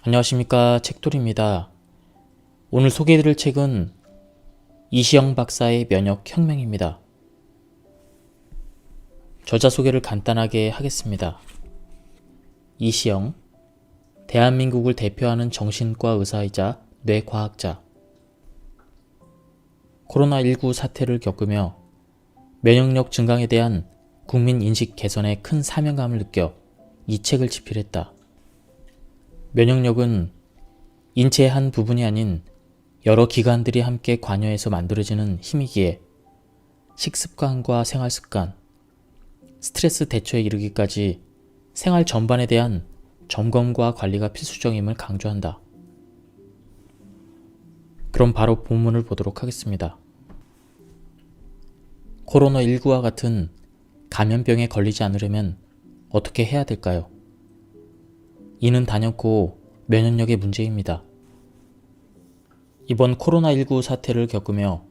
안녕하십니까, 책돌이입니다. 오늘 소개해드릴 책은 이시영 박사의 면역혁명입니다. 저자 소개를 간단하게 하겠습니다. 이시영, 대한민국을 대표하는 정신과 의사이자 뇌과학자. 코로나19 사태를 겪으며 면역력 증강에 대한 국민 인식 개선에 큰 사명감을 느껴 이 책을 집필했다. 면역력은 인체의 한 부분이 아닌 여러 기관들이 함께 관여해서 만들어지는 힘이기에 식습관과 생활습관, 스트레스 대처에 이르기까지 생활 전반에 대한 점검과 관리가 필수적임을 강조한다. 그럼 바로 본문을 보도록 하겠습니다. 코로나19와 같은 감염병에 걸리지 않으려면 어떻게 해야 될까요? 이는 단연코 면역력의 문제입니다. 이번 코로나19 사태를 겪으며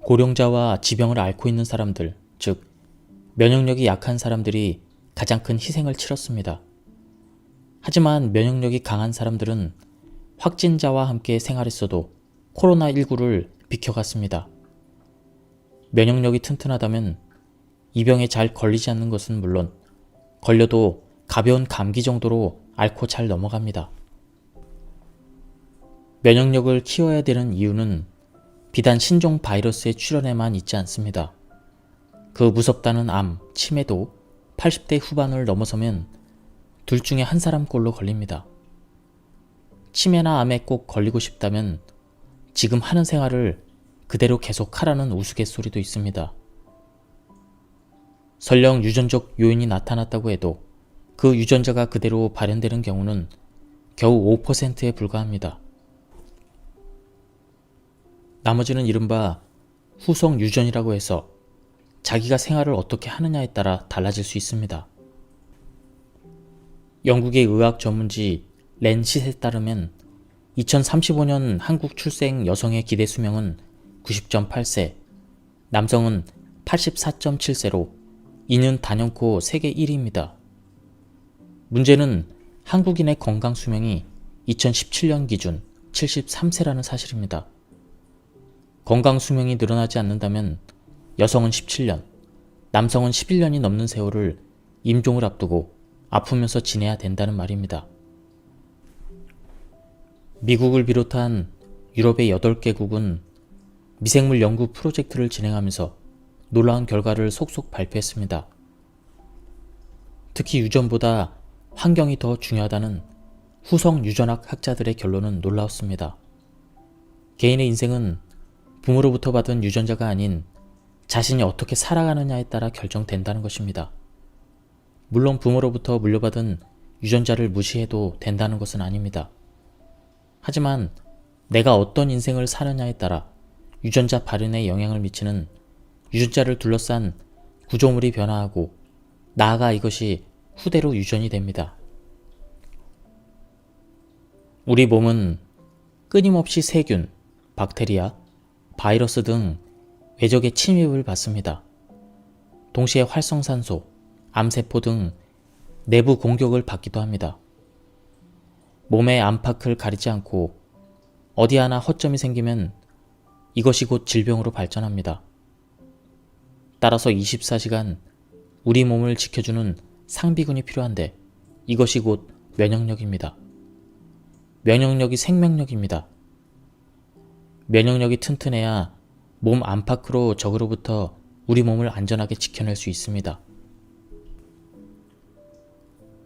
고령자와 지병을 앓고 있는 사람들, 즉 면역력이 약한 사람들이 가장 큰 희생을 치렀습니다. 하지만 면역력이 강한 사람들은 확진자와 함께 생활했어도 코로나19를 비켜갔습니다. 면역력이 튼튼하다면 이 병에 잘 걸리지 않는 것은 물론 걸려도 가벼운 감기 정도로 앓고 잘 넘어갑니다. 면역력을 키워야 되는 이유는 비단 신종 바이러스의 출현에만 있지 않습니다. 그 무섭다는 암, 치매도 80대 후반을 넘어서면 둘 중에 한 사람꼴로 걸립니다. 치매나 암에 꼭 걸리고 싶다면 지금 하는 생활을 그대로 계속하라는 우스갯소리도 있습니다. 설령 유전적 요인이 나타났다고 해도 그 유전자가 그대로 발현되는 경우는 겨우 5%에 불과합니다. 나머지는 이른바 후속 유전이라고 해서 자기가 생활을 어떻게 하느냐에 따라 달라질 수 있습니다. 영국의 의학 전문지 랜시셋에 따르면 2035년 한국 출생 여성의 기대 수명은 90.8세, 남성은 84.7세로 이는 단연코 세계 1위입니다. 문제는 한국인의 건강 수명이 2017년 기준 73세라는 사실입니다. 건강 수명이 늘어나지 않는다면 여성은 17년, 남성은 11년이 넘는 세월을 임종을 앞두고 아프면서 지내야 된다는 말입니다. 미국을 비롯한 유럽의 8개국은 미생물 연구 프로젝트를 진행하면서 놀라운 결과를 속속 발표했습니다. 특히 유전보다 환경이 더 중요하다는 후속 유전학 학자들의 결론은 놀라웠습니다. 개인의 인생은 부모로부터 받은 유전자가 아닌 자신이 어떻게 살아가느냐에 따라 결정된다는 것입니다. 물론 부모로부터 물려받은 유전자를 무시해도 된다는 것은 아닙니다. 하지만 내가 어떤 인생을 사느냐에 따라 유전자 발현에 영향을 미치는 유전자를 둘러싼 구조물이 변화하고 나아가 이것이 후대로 유전이 됩니다. 우리 몸은 끊임없이 세균, 박테리아, 바이러스 등 외적의 침입을 받습니다. 동시에 활성산소, 암세포 등 내부 공격을 받기도 합니다. 몸의 안팎을 가리지 않고 어디 하나 허점이 생기면 이것이 곧 질병으로 발전합니다. 따라서 24시간 우리 몸을 지켜주는 상비군이 필요한데 이것이 곧 면역력입니다. 면역력이 생명력입니다. 면역력이 튼튼해야 몸 안팎으로 적으로부터 우리 몸을 안전하게 지켜낼 수 있습니다.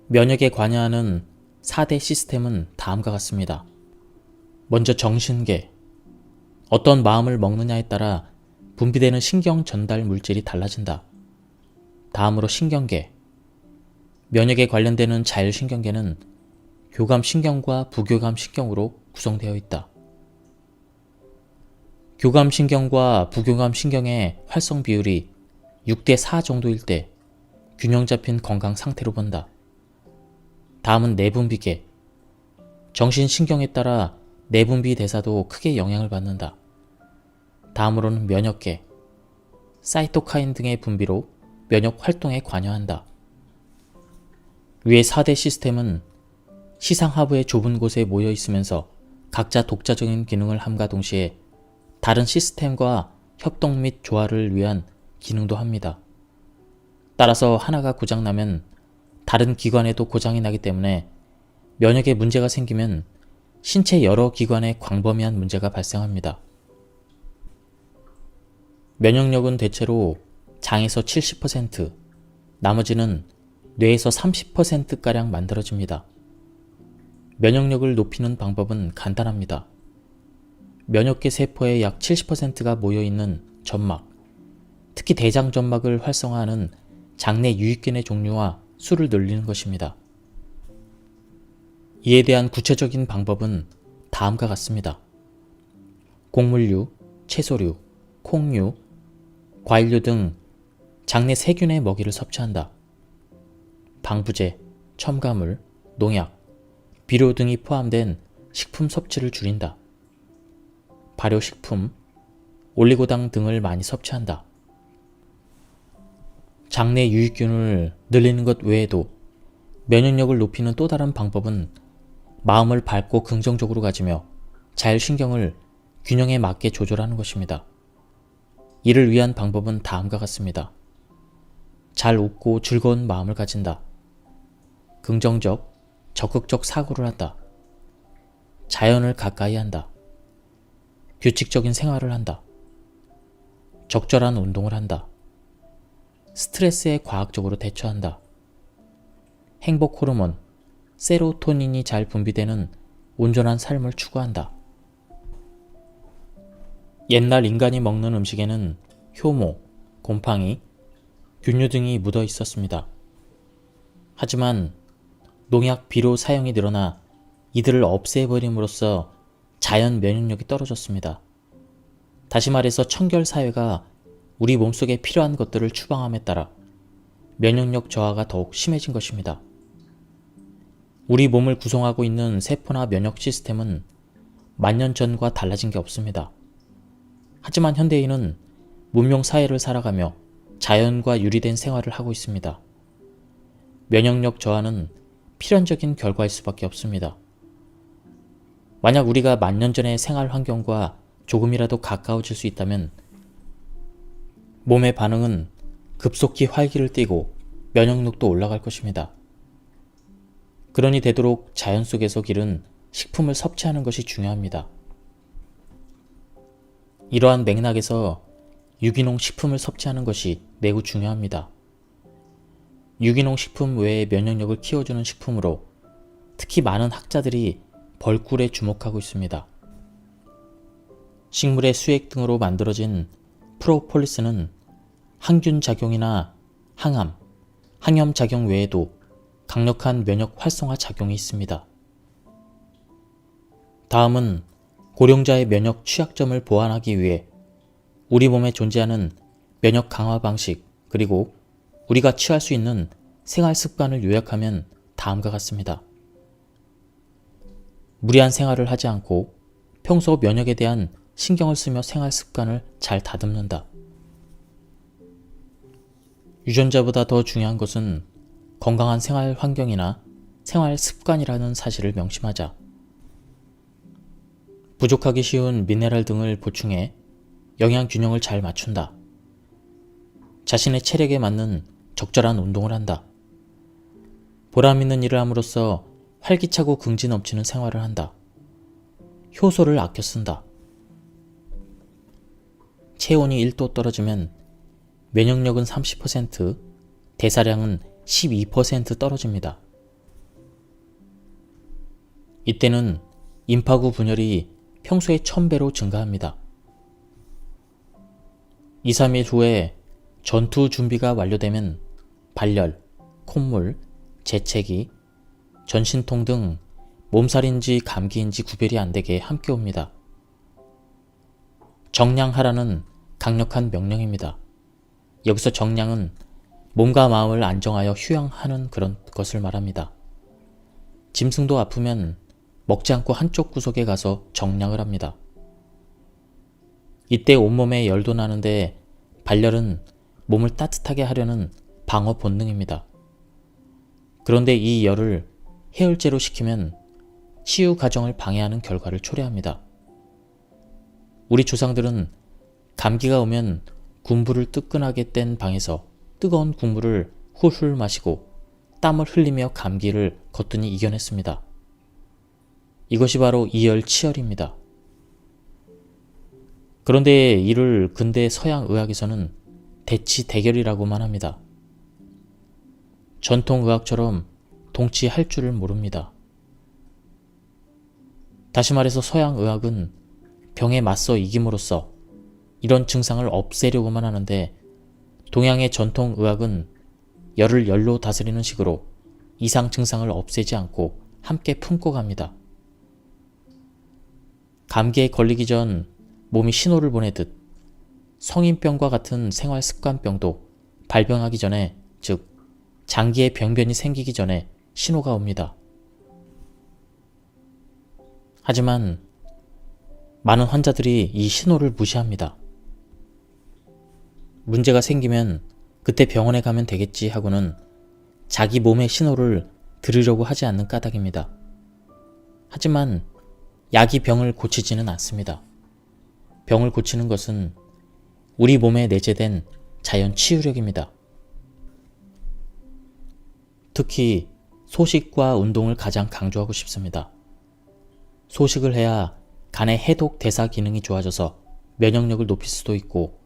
면역에 관여하는 4대 시스템은 다음과 같습니다. 먼저 정신계. 어떤 마음을 먹느냐에 따라 분비되는 신경 전달 물질이 달라진다. 다음으로 신경계. 면역에 관련되는 자율신경계는 교감신경과 부교감신경으로 구성되어 있다. 교감신경과 부교감신경의 활성 비율이 6대4 정도일 때 균형 잡힌 건강 상태로 본다. 다음은 내분비계. 정신신경에 따라 내분비 대사도 크게 영향을 받는다. 다음으로는 면역계. 사이토카인 등의 분비로 면역 활동에 관여한다. 위의 4대 시스템은 시상 하부의 좁은 곳에 모여 있으면서 각자 독자적인 기능을 함과 동시에 다른 시스템과 협동 및 조화를 위한 기능도 합니다. 따라서 하나가 고장나면 다른 기관에도 고장이 나기 때문에 면역에 문제가 생기면 신체 여러 기관에 광범위한 문제가 발생합니다. 면역력은 대체로 장에서 70%, 나머지는 뇌에서 30%가량 만들어집니다. 면역력을 높이는 방법은 간단합니다. 면역계 세포의 약 70%가 모여있는 점막, 특히 대장점막을 활성화하는 장내 유익균의 종류와 수를 늘리는 것입니다. 이에 대한 구체적인 방법은 다음과 같습니다. 곡물류, 채소류, 콩류, 과일류 등 장내 세균의 먹이를 섭취한다. 방부제, 첨가물, 농약, 비료 등이 포함된 식품 섭취를 줄인다. 발효식품, 올리고당 등을 많이 섭취한다. 장내 유익균을 늘리는 것 외에도 면역력을 높이는 또 다른 방법은 마음을 밝고 긍정적으로 가지며 자율신경을 균형에 맞게 조절하는 것입니다. 이를 위한 방법은 다음과 같습니다. 잘 웃고 즐거운 마음을 가진다. 긍정적, 적극적 사고를 한다. 자연을 가까이 한다. 규칙적인 생활을 한다. 적절한 운동을 한다. 스트레스에 과학적으로 대처한다. 행복 호르몬, 세로토닌이 잘 분비되는 온전한 삶을 추구한다. 옛날 인간이 먹는 음식에는 효모, 곰팡이, 균류 등이 묻어 있었습니다. 하지만 농약, 비료 사용이 늘어나 이들을 없애버림으로써 자연 면역력이 떨어졌습니다. 다시 말해서 청결 사회가 우리 몸속에 필요한 것들을 추방함에 따라 면역력 저하가 더욱 심해진 것입니다. 우리 몸을 구성하고 있는 세포나 면역 시스템은 만년 전과 달라진 게 없습니다. 하지만 현대인은 문명 사회를 살아가며 자연과 유리된 생활을 하고 있습니다. 면역력 저하는 필연적인 결과일 수밖에 없습니다. 만약 우리가 만년 전의 생활 환경과 조금이라도 가까워질 수 있다면 몸의 반응은 급속히 활기를 띠고 면역력도 올라갈 것입니다. 그러니 되도록 자연 속에서 기른 식품을 섭취하는 것이 중요합니다. 이러한 맥락에서 유기농 식품을 섭취하는 것이 매우 중요합니다. 유기농 식품 외에 면역력을 키워주는 식품으로 특히 많은 학자들이 벌꿀에 주목하고 있습니다. 식물의 수액 등으로 만들어진 프로폴리스는 항균 작용이나 항암, 항염 작용 외에도 강력한 면역 활성화 작용이 있습니다. 다음은 고령자의 면역 취약점을 보완하기 위해 우리 몸에 존재하는 면역 강화 방식 그리고 우리가 취할 수 있는 생활 습관을 요약하면 다음과 같습니다. 무리한 생활을 하지 않고 평소 면역에 대한 신경을 쓰며 생활 습관을 잘 다듬는다. 유전자보다 더 중요한 것은 건강한 생활 환경이나 생활 습관이라는 사실을 명심하자. 부족하기 쉬운 미네랄 등을 보충해 영양 균형을 잘 맞춘다. 자신의 체력에 맞는 적절한 운동을 한다. 보람 있는 일을 함으로써 활기차고 긍지 넘치는 생활을 한다. 효소를 아껴 쓴다. 체온이 1도 떨어지면 면역력은 30%, 대사량은 12% 떨어집니다. 이때는 임파구 분열이 평소의 1000배로 증가합니다. 2, 3일 후에 전투 준비가 완료되면 발열, 콧물, 재채기, 전신통 등 몸살인지 감기인지 구별이 안되게 함께 옵니다. 정량하라는 강력한 명령입니다. 여기서 정량은 몸과 마음을 안정하여 휴양하는 그런 것을 말합니다. 짐승도 아프면 먹지 않고 한쪽 구석에 가서 정량을 합니다. 이때 온몸에 열도 나는데 발열은 몸을 따뜻하게 하려는 방어 본능입니다. 그런데 이 열을 해열제로 식히면 치유 과정을 방해하는 결과를 초래합니다. 우리 조상들은 감기가 오면 군부를 뜨끈하게 뗀 방에서 뜨거운 국물을 훌훌 마시고 땀을 흘리며 감기를 거뜬히 이겨냈습니다. 이것이 바로 이열치열입니다. 그런데 이를 근대 서양 의학에서는 대치대결이라고만 합니다. 전통의학처럼 동치할 줄을 모릅니다. 다시 말해서 서양의학은 병에 맞서 이김으로써 이런 증상을 없애려고만 하는데, 동양의 전통의학은 열을 열로 다스리는 식으로 이상 증상을 없애지 않고 함께 품고 갑니다. 감기에 걸리기 전 몸이 신호를 보내듯 성인병과 같은 생활습관병도 발병하기 전에, 즉 장기에 병변이 생기기 전에 신호가 옵니다. 하지만 많은 환자들이 이 신호를 무시합니다. 문제가 생기면 그때 병원에 가면 되겠지 하고는 자기 몸의 신호를 들으려고 하지 않는 까닭입니다. 하지만 약이 병을 고치지는 않습니다. 병을 고치는 것은 우리 몸에 내재된 자연 치유력입니다. 특히 소식과 운동을 가장 강조하고 싶습니다. 소식을 해야 간의 해독 대사 기능이 좋아져서 면역력을 높일 수도 있고,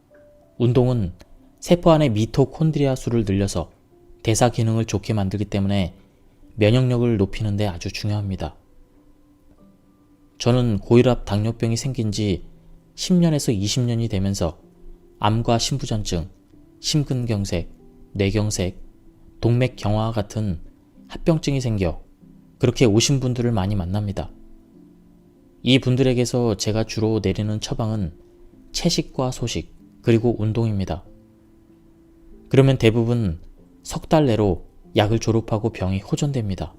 운동은 세포 안의 미토콘드리아 수를 늘려서 대사 기능을 좋게 만들기 때문에 면역력을 높이는 데 아주 중요합니다. 저는 고혈압 당뇨병이 생긴 지 10년에서 20년이 되면서 암과 심부전증, 심근경색, 뇌경색, 동맥경화와 같은 합병증이 생겨 그렇게 오신 분들을 많이 만납니다. 이 분들에게서 제가 주로 내리는 처방은 채식과 소식, 그리고 운동입니다. 그러면 대부분 석 달 내로 약을 졸업하고 병이 호전됩니다.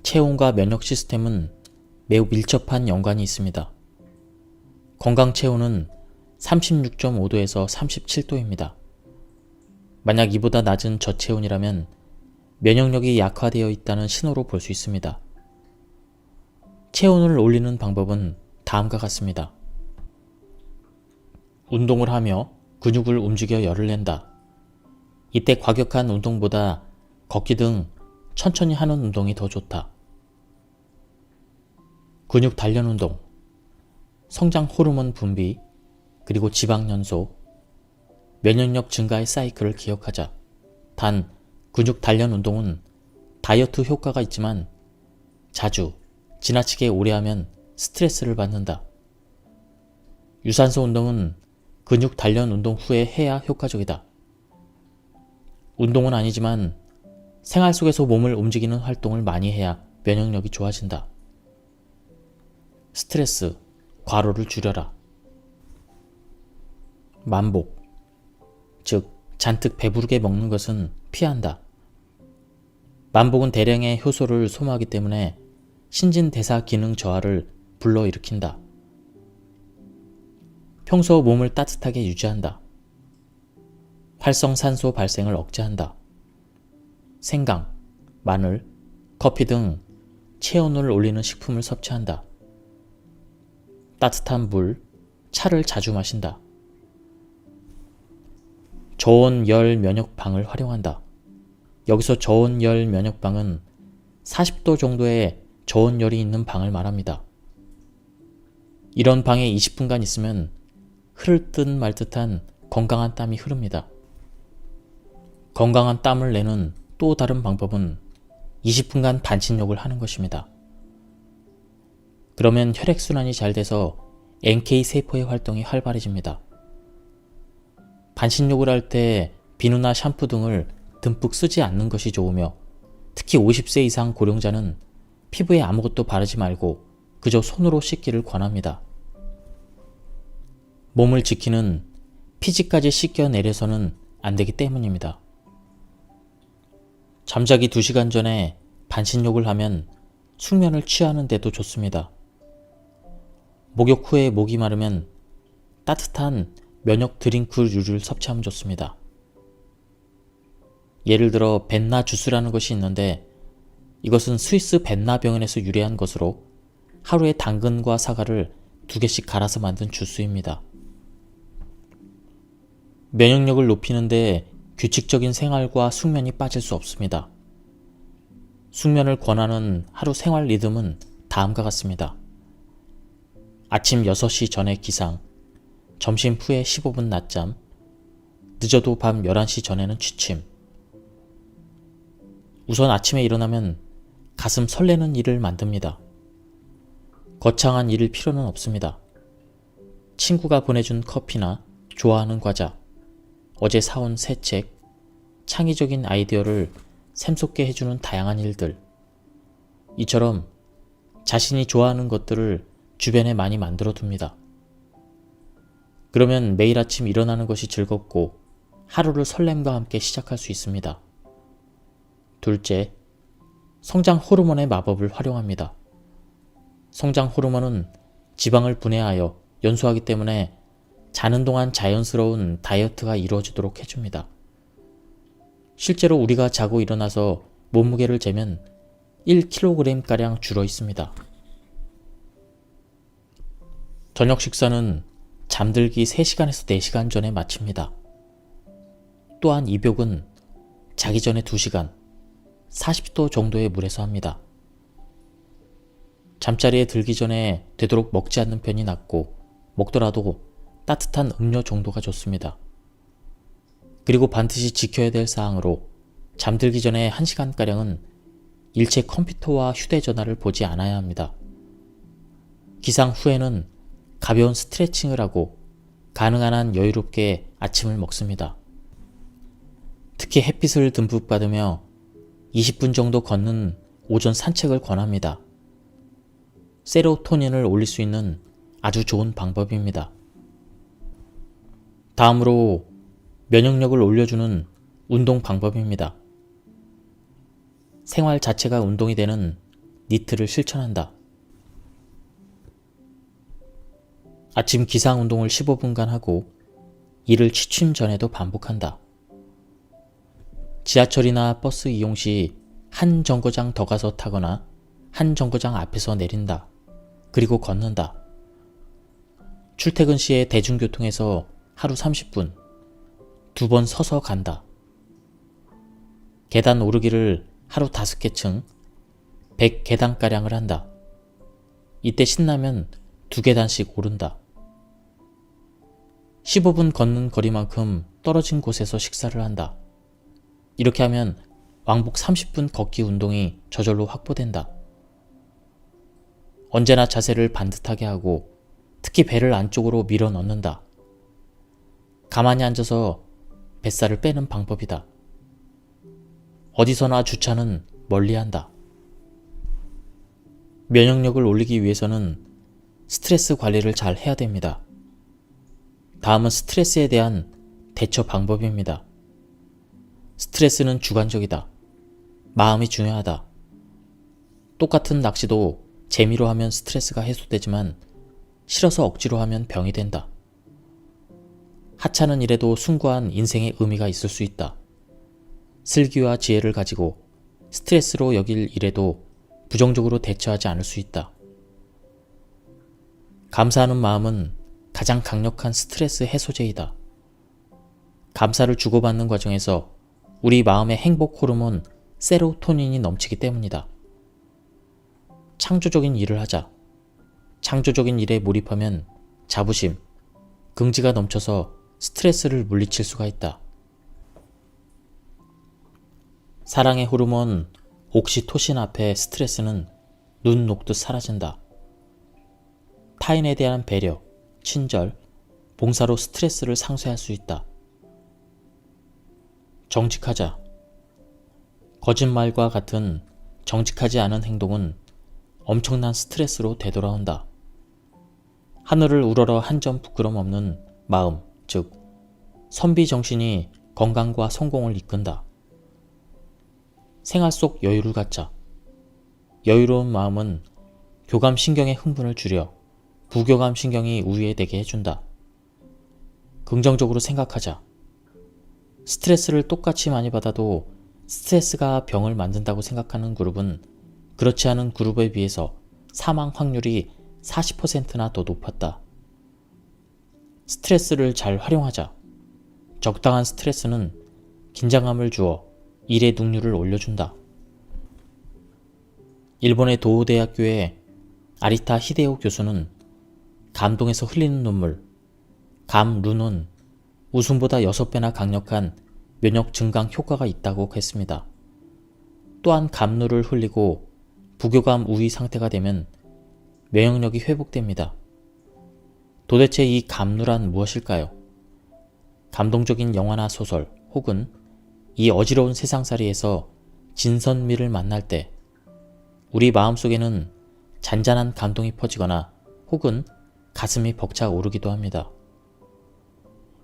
체온과 면역 시스템은 매우 밀접한 연관이 있습니다. 건강 체온은 36.5도에서 37도입니다. 만약 이보다 낮은 저체온이라면 면역력이 약화되어 있다는 신호로 볼 수 있습니다. 체온을 올리는 방법은 다음과 같습니다. 운동을 하며 근육을 움직여 열을 낸다. 이때 과격한 운동보다 걷기 등 천천히 하는 운동이 더 좋다. 근육 단련 운동, 성장 호르몬 분비, 그리고 지방 연소, 면역력 증가의 사이클을 기억하자. 단, 근육 단련 운동은 다이어트 효과가 있지만 자주, 지나치게 오래 하면 스트레스를 받는다. 유산소 운동은 근육 단련 운동 후에 해야 효과적이다. 운동은 아니지만 생활 속에서 몸을 움직이는 활동을 많이 해야 면역력이 좋아진다. 스트레스, 과로를 줄여라. 만복, 즉 잔뜩 배부르게 먹는 것은 피한다. 만복은 대량의 효소를 소모하기 때문에 신진대사 기능 저하를 불러일으킨다. 평소 몸을 따뜻하게 유지한다. 활성산소 발생을 억제한다. 생강, 마늘, 커피 등 체온을 올리는 식품을 섭취한다. 따뜻한 물, 차를 자주 마신다. 저온 열 면역방을 활용한다. 여기서 저온 열 면역방은 40도 정도의 저온 열이 있는 방을 말합니다. 이런 방에 20분간 있으면 흐를 듯 말 듯한 건강한 땀이 흐릅니다. 건강한 땀을 내는 또 다른 방법은 20분간 반신욕을 하는 것입니다. 그러면 혈액순환이 잘 돼서 NK세포의 활동이 활발해집니다. 반신욕을 할 때 비누나 샴푸 등을 듬뿍 쓰지 않는 것이 좋으며, 특히 50세 이상 고령자는 피부에 아무것도 바르지 말고 그저 손으로 씻기를 권합니다. 몸을 지키는 피지까지 씻겨내려서는 안 되기 때문입니다. 잠자기 2시간 전에 반신욕을 하면 숙면을 취하는 데도 좋습니다. 목욕 후에 목이 마르면 따뜻한 면역 드링크류를 섭취하면 좋습니다. 예를 들어 벤나 주스라는 것이 있는데 이것은 스위스 벤나 병원에서 유래한 것으로 하루에 당근과 사과를 2개씩 갈아서 만든 주스입니다. 면역력을 높이는데 규칙적인 생활과 숙면이 빠질 수 없습니다. 숙면을 권하는 하루 생활 리듬은 다음과 같습니다. 아침 6시 전에 기상, 점심 후에 15분 낮잠, 늦어도 밤 11시 전에는 취침. 우선 아침에 일어나면 가슴 설레는 일을 만듭니다. 거창한 일일 필요는 없습니다. 친구가 보내준 커피나 좋아하는 과자, 어제 사온 새 책, 창의적인 아이디어를 샘솟게 해주는 다양한 일들. 이처럼 자신이 좋아하는 것들을 주변에 많이 만들어 둡니다. 그러면 매일 아침 일어나는 것이 즐겁고 하루를 설렘과 함께 시작할 수 있습니다. 둘째, 성장 호르몬의 마법을 활용합니다. 성장 호르몬은 지방을 분해하여 연소하기 때문에 자는 동안 자연스러운 다이어트가 이루어지도록 해줍니다. 실제로 우리가 자고 일어나서 몸무게를 재면 1kg가량 줄어 있습니다. 저녁 식사는 잠들기 3시간에서 4시간 전에 마칩니다. 또한 입욕은 자기 전에 2시간, 40도 정도의 물에서 합니다. 잠자리에 들기 전에 되도록 먹지 않는 편이 낫고 먹더라도 따뜻한 음료 정도가 좋습니다. 그리고 반드시 지켜야 될 사항으로 잠들기 전에 1시간가량은 일체 컴퓨터와 휴대전화를 보지 않아야 합니다. 기상 후에는 가벼운 스트레칭을 하고 가능한 한 여유롭게 아침을 먹습니다. 특히 햇빛을 듬뿍 받으며 20분 정도 걷는 오전 산책을 권합니다. 세로토닌을 올릴 수 있는 아주 좋은 방법입니다. 다음으로 면역력을 올려주는 운동 방법입니다. 생활 자체가 운동이 되는 니트를 실천한다. 아침 기상 운동을 15분간 하고 이를 취침 전에도 반복한다. 지하철이나 버스 이용 시 한 정거장 더 가서 타거나 한 정거장 앞에서 내린다. 그리고 걷는다. 출퇴근 시에 대중교통에서 하루 30분, 2번 서서 간다. 계단 오르기를 하루 5개층, 100계단가량을 한다. 이때 신나면 2계단씩 오른다. 15분 걷는 거리만큼 떨어진 곳에서 식사를 한다. 이렇게 하면 왕복 30분 걷기 운동이 저절로 확보된다. 언제나 자세를 반듯하게 하고 특히 배를 안쪽으로 밀어 넣는다. 가만히 앉아서 뱃살을 빼는 방법이다. 어디서나 주차는 멀리한다. 면역력을 올리기 위해서는 스트레스 관리를 잘 해야 됩니다. 다음은 스트레스에 대한 대처 방법입니다. 스트레스는 주관적이다. 마음이 중요하다. 똑같은 낚시도 재미로 하면 스트레스가 해소되지만 싫어서 억지로 하면 병이 된다. 하찮은 일에도 숭고한 인생의 의미가 있을 수 있다. 슬기와 지혜를 가지고 스트레스로 여길 일에도 부정적으로 대처하지 않을 수 있다. 감사하는 마음은 가장 강력한 스트레스 해소제이다. 감사를 주고받는 과정에서 우리 마음의 행복 호르몬 세로토닌이 넘치기 때문이다. 창조적인 일을 하자. 창조적인 일에 몰입하면 자부심, 긍지가 넘쳐서 스트레스를 물리칠 수가 있다. 사랑의 호르몬 옥시토신 앞에 스트레스는 눈 녹듯 사라진다. 타인에 대한 배려, 친절, 봉사로 스트레스를 상쇄할 수 있다. 정직하자. 거짓말과 같은 정직하지 않은 행동은 엄청난 스트레스로 되돌아온다. 하늘을 우러러 한 점 부끄럼 없는 마음, 즉 선비 정신이 건강과 성공을 이끈다. 생활 속 여유를 갖자. 여유로운 마음은 교감신경의 흥분을 줄여 부교감신경이 우위되게 해준다. 긍정적으로 생각하자. 스트레스를 똑같이 많이 받아도 스트레스가 병을 만든다고 생각하는 그룹은 그렇지 않은 그룹에 비해서 사망 확률이 40%나 더 높았다. 스트레스를 잘 활용하자. 적당한 스트레스는 긴장감을 주어 일의 능률을 올려준다. 일본의 도우대학교의 아리타 히데오 교수는 감동에서 흘리는 눈물, 감루는 웃음보다 6배나 강력한 면역 증강 효과가 있다고 했습니다. 또한 감루를 흘리고 부교감 우위 상태가 되면 면역력이 회복됩니다. 도대체 이 감루란 무엇일까요? 감동적인 영화나 소설 혹은 이 어지러운 세상살이에서 진선미를 만날 때 우리 마음속에는 잔잔한 감동이 퍼지거나 혹은 가슴이 벅차 오르기도 합니다.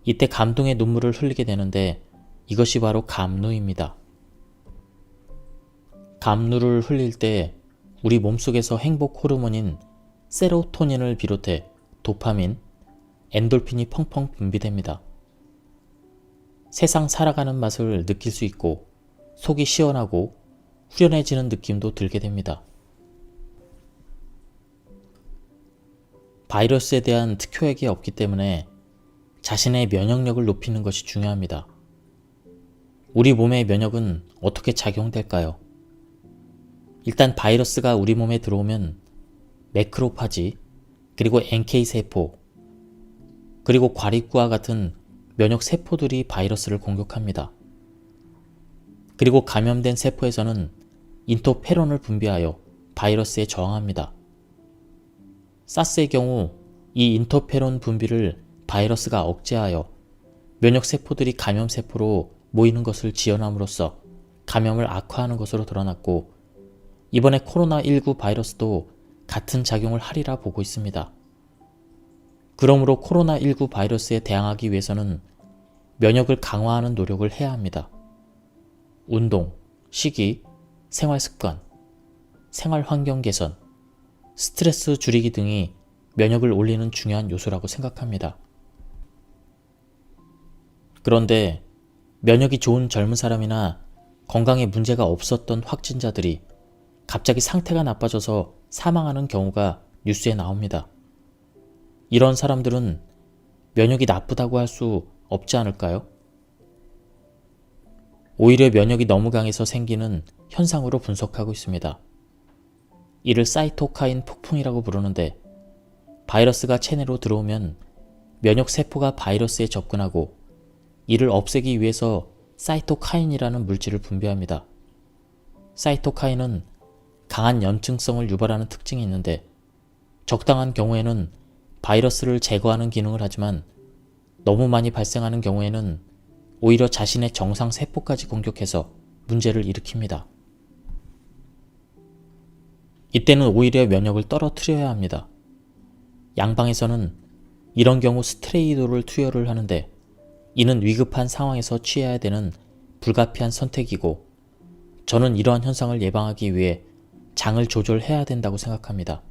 이때 감동의 눈물을 흘리게 되는데 이것이 바로 감루입니다. 감루를 흘릴 때 우리 몸속에서 행복 호르몬인 세로토닌을 비롯해 도파민, 엔돌핀이 펑펑 분비됩니다. 세상 살아가는 맛을 느낄 수 있고 속이 시원하고 후련해지는 느낌도 들게 됩니다. 바이러스에 대한 특효약이 없기 때문에 자신의 면역력을 높이는 것이 중요합니다. 우리 몸의 면역은 어떻게 작용될까요? 일단 바이러스가 우리 몸에 들어오면 매크로파지, 그리고 NK세포, 그리고 과립구와 같은 면역 세포들이 바이러스를 공격합니다. 그리고 감염된 세포에서는 인터페론을 분비하여 바이러스에 저항합니다. 사스의 경우 이 인터페론 분비를 바이러스가 억제하여 면역 세포들이 감염 세포로 모이는 것을 지연함으로써 감염을 악화하는 것으로 드러났고, 이번에 코로나19 바이러스도 같은 작용을 하리라 보고 있습니다. 그러므로 코로나19 바이러스에 대항하기 위해서는 면역을 강화하는 노력을 해야 합니다. 운동, 식이, 생활습관, 생활환경 개선, 스트레스 줄이기 등이 면역을 올리는 중요한 요소라고 생각합니다. 그런데 면역이 좋은 젊은 사람이나 건강에 문제가 없었던 확진자들이 갑자기 상태가 나빠져서 사망하는 경우가 뉴스에 나옵니다. 이런 사람들은 면역이 나쁘다고 할 수 없지 않을까요? 오히려 면역이 너무 강해서 생기는 현상으로 분석하고 있습니다. 이를 사이토카인 폭풍이라고 부르는데, 바이러스가 체내로 들어오면 면역 세포가 바이러스에 접근하고 이를 없애기 위해서 사이토카인이라는 물질을 분비합니다. 사이토카인은 강한 염증성을 유발하는 특징이 있는데, 적당한 경우에는 바이러스를 제거하는 기능을 하지만 너무 많이 발생하는 경우에는 오히려 자신의 정상 세포까지 공격해서 문제를 일으킵니다. 이때는 오히려 면역을 떨어뜨려야 합니다. 양방에서는 이런 경우 스테로이드를 투여를 하는데, 이는 위급한 상황에서 취해야 되는 불가피한 선택이고, 저는 이러한 현상을 예방하기 위해 장을 조절해야 된다고 생각합니다.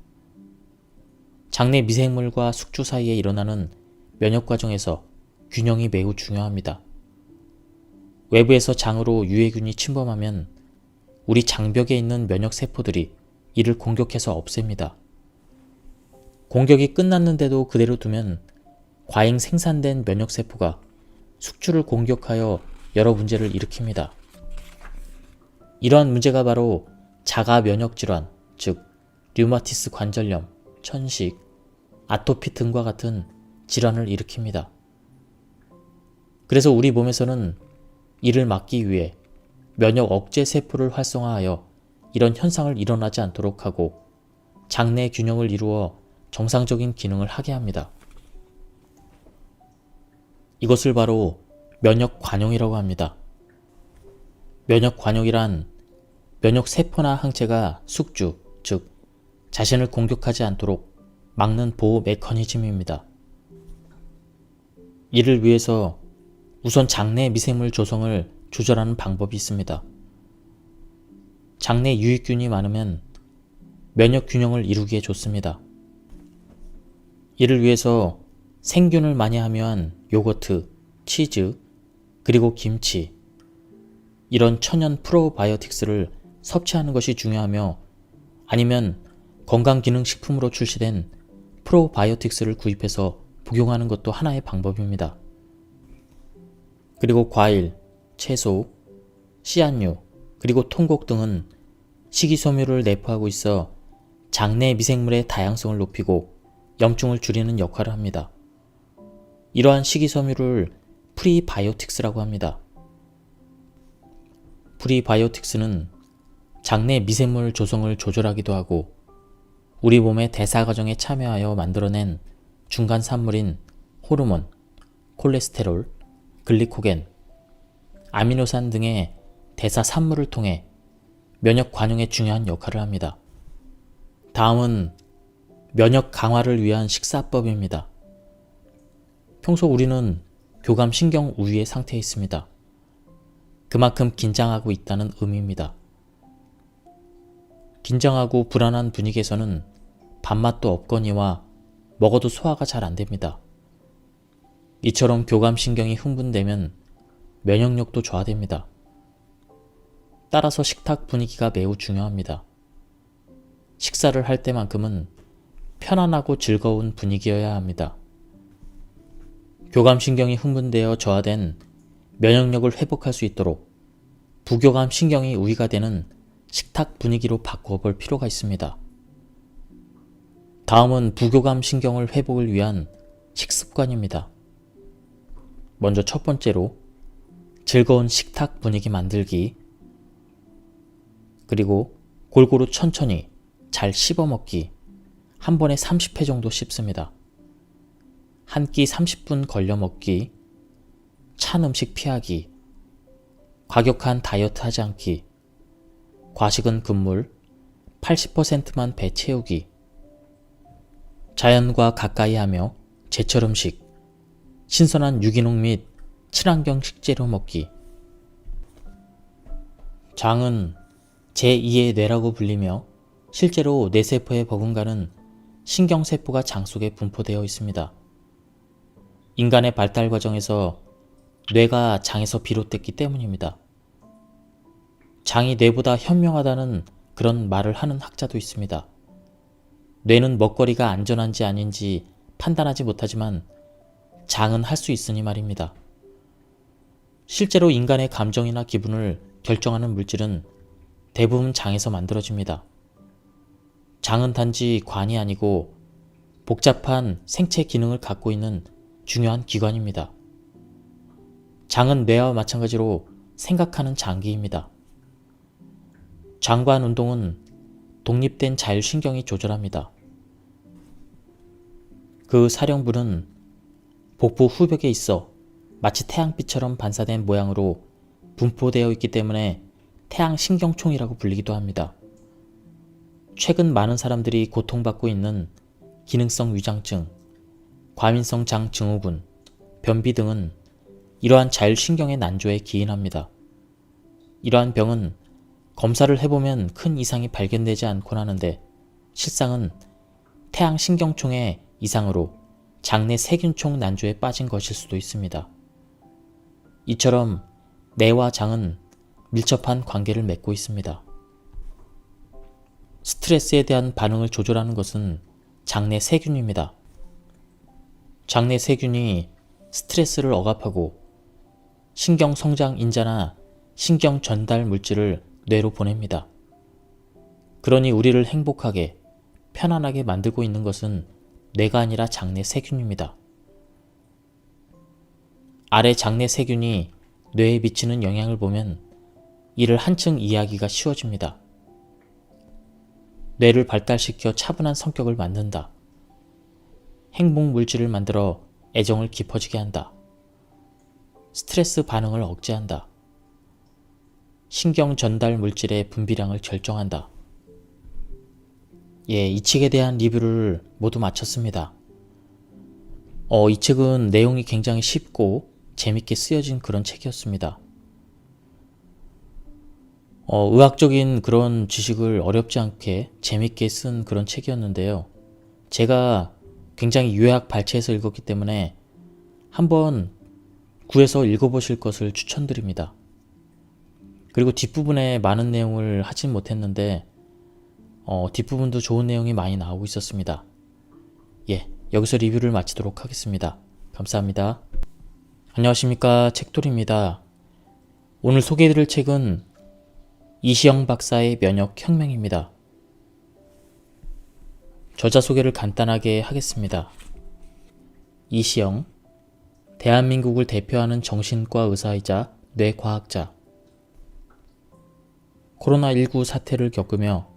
장내 미생물과 숙주 사이에 일어나는 면역 과정에서 균형이 매우 중요합니다. 외부에서 장으로 유해균이 침범하면 우리 장벽에 있는 면역 세포들이 이를 공격해서 없앱니다. 공격이 끝났는데도 그대로 두면 과잉 생산된 면역 세포가 숙주를 공격하여 여러 문제를 일으킵니다. 이러한 문제가 바로 자가 면역 질환, 즉 류마티스 관절염, 천식, 아토피 등과 같은 질환을 일으킵니다. 그래서 우리 몸에서는 이를 막기 위해 면역 억제 세포를 활성화하여 이런 현상을 일어나지 않도록 하고 장내 균형을 이루어 정상적인 기능을 하게 합니다. 이것을 바로 면역 관용이라고 합니다. 면역 관용이란 면역 세포나 항체가 숙주, 즉 자신을 공격하지 않도록 막는 보호 메커니즘입니다. 이를 위해서 우선 장내 미생물 조성을 조절하는 방법이 있습니다. 장내 유익균이 많으면 면역 균형을 이루기에 좋습니다. 이를 위해서 생균을 많이 함유한 요거트, 치즈, 그리고 김치, 이런 천연 프로바이오틱스를 섭취하는 것이 중요하며, 아니면 건강기능식품으로 출시된 프로바이오틱스를 구입해서 복용하는 것도 하나의 방법입니다. 그리고 과일, 채소, 씨앗류, 그리고 통곡 등은 식이섬유를 내포하고 있어 장내 미생물의 다양성을 높이고 염증을 줄이는 역할을 합니다. 이러한 식이섬유를 프리바이오틱스라고 합니다. 프리바이오틱스는 장내 미생물 조성을 조절하기도 하고 우리 몸의 대사 과정에 참여하여 만들어낸 중간 산물인 호르몬, 콜레스테롤, 글리코겐, 아미노산 등의 대사 산물을 통해 면역 관용에 중요한 역할을 합니다. 다음은 면역 강화를 위한 식사법입니다. 평소 우리는 교감신경 우위의 상태에 있습니다. 그만큼 긴장하고 있다는 의미입니다. 긴장하고 불안한 분위기에서는 밥맛도 없거니와 먹어도 소화가 잘 안됩니다. 이처럼 교감신경이 흥분되면 면역력도 저하됩니다. 따라서 식탁 분위기가 매우 중요합니다. 식사를 할 때만큼은 편안하고 즐거운 분위기여야 합니다. 교감신경이 흥분되어 저하된 면역력을 회복할 수 있도록 부교감신경이 우위가 되는 식탁 분위기로 바꾸어 볼 필요가 있습니다. 다음은 부교감신경을 회복을 위한 식습관입니다. 먼저 첫 번째로 즐거운 식탁 분위기 만들기, 그리고 골고루 천천히 잘 씹어 먹기, 한 번에 30회 정도 씹습니다. 한 끼 30분 걸려 먹기, 찬 음식 피하기, 과격한 다이어트 하지 않기, 과식은 금물, 80%만 배 채우기, 자연과 가까이 하며 제철 음식, 신선한 유기농 및 친환경 식재료 먹기. 장은 제2의 뇌라고 불리며 실제로 뇌세포에 버금가는 신경세포가 장 속에 분포되어 있습니다. 인간의 발달 과정에서 뇌가 장에서 비롯됐기 때문입니다. 장이 뇌보다 현명하다는 그런 말을 하는 학자도 있습니다. 뇌는 먹거리가 안전한지 아닌지 판단하지 못하지만 장은 할 수 있으니 말입니다. 실제로 인간의 감정이나 기분을 결정하는 물질은 대부분 장에서 만들어집니다. 장은 단지 관이 아니고 복잡한 생체 기능을 갖고 있는 중요한 기관입니다. 장은 뇌와 마찬가지로 생각하는 장기입니다. 장관 운동은 독립된 자율신경이 조절합니다. 그 사령부는 복부 후벽에 있어 마치 태양빛처럼 반사된 모양으로 분포되어 있기 때문에 태양신경총이라고 불리기도 합니다. 최근 많은 사람들이 고통받고 있는 기능성 위장증, 과민성 장 증후군, 변비 등은 이러한 자율신경의 난조에 기인합니다. 이러한 병은 검사를 해보면 큰 이상이 발견되지 않곤 하는데 실상은 태양신경총의 이상으로 장내 세균총 난조에 빠진 것일 수도 있습니다. 이처럼 뇌와 장은 밀접한 관계를 맺고 있습니다. 스트레스에 대한 반응을 조절하는 것은 장내 세균입니다. 장내 세균이 스트레스를 억압하고 신경 성장 인자나 신경 전달 물질을 뇌로 보냅니다. 그러니 우리를 행복하게, 편안하게 만들고 있는 것은 뇌가 아니라 장내 세균입니다. 아래 장내 세균이 뇌에 미치는 영향을 보면 이를 한층 이해하기가 쉬워집니다. 뇌를 발달시켜 차분한 성격을 만든다. 행복 물질을 만들어 애정을 깊어지게 한다. 스트레스 반응을 억제한다. 신경 전달 물질의 분비량을 결정한다. 이 책에 대한 리뷰를 모두 마쳤습니다. 이 책은 내용이 굉장히 쉽고 재밌게 쓰여진 그런 책이었습니다. 의학적인 그런 지식을 어렵지 않게 재밌게 쓴 그런 책이었는데요. 제가 굉장히 요약 발췌해서 읽었기 때문에 한번 구해서 읽어보실 것을 추천드립니다. 그리고 뒷부분에 많은 내용을 하진 못했는데 뒷부분도 좋은 내용이 많이 나오고 있었습니다. 여기서 리뷰를 마치도록 하겠습니다. 감사합니다. 안녕하십니까, 책돌이입니다. 오늘 소개해드릴 책은 이시영 박사의 면역혁명입니다. 저자 소개를 간단하게 하겠습니다. 이시영, 대한민국을 대표하는 정신과 의사이자 뇌과학자. 코로나19 사태를 겪으며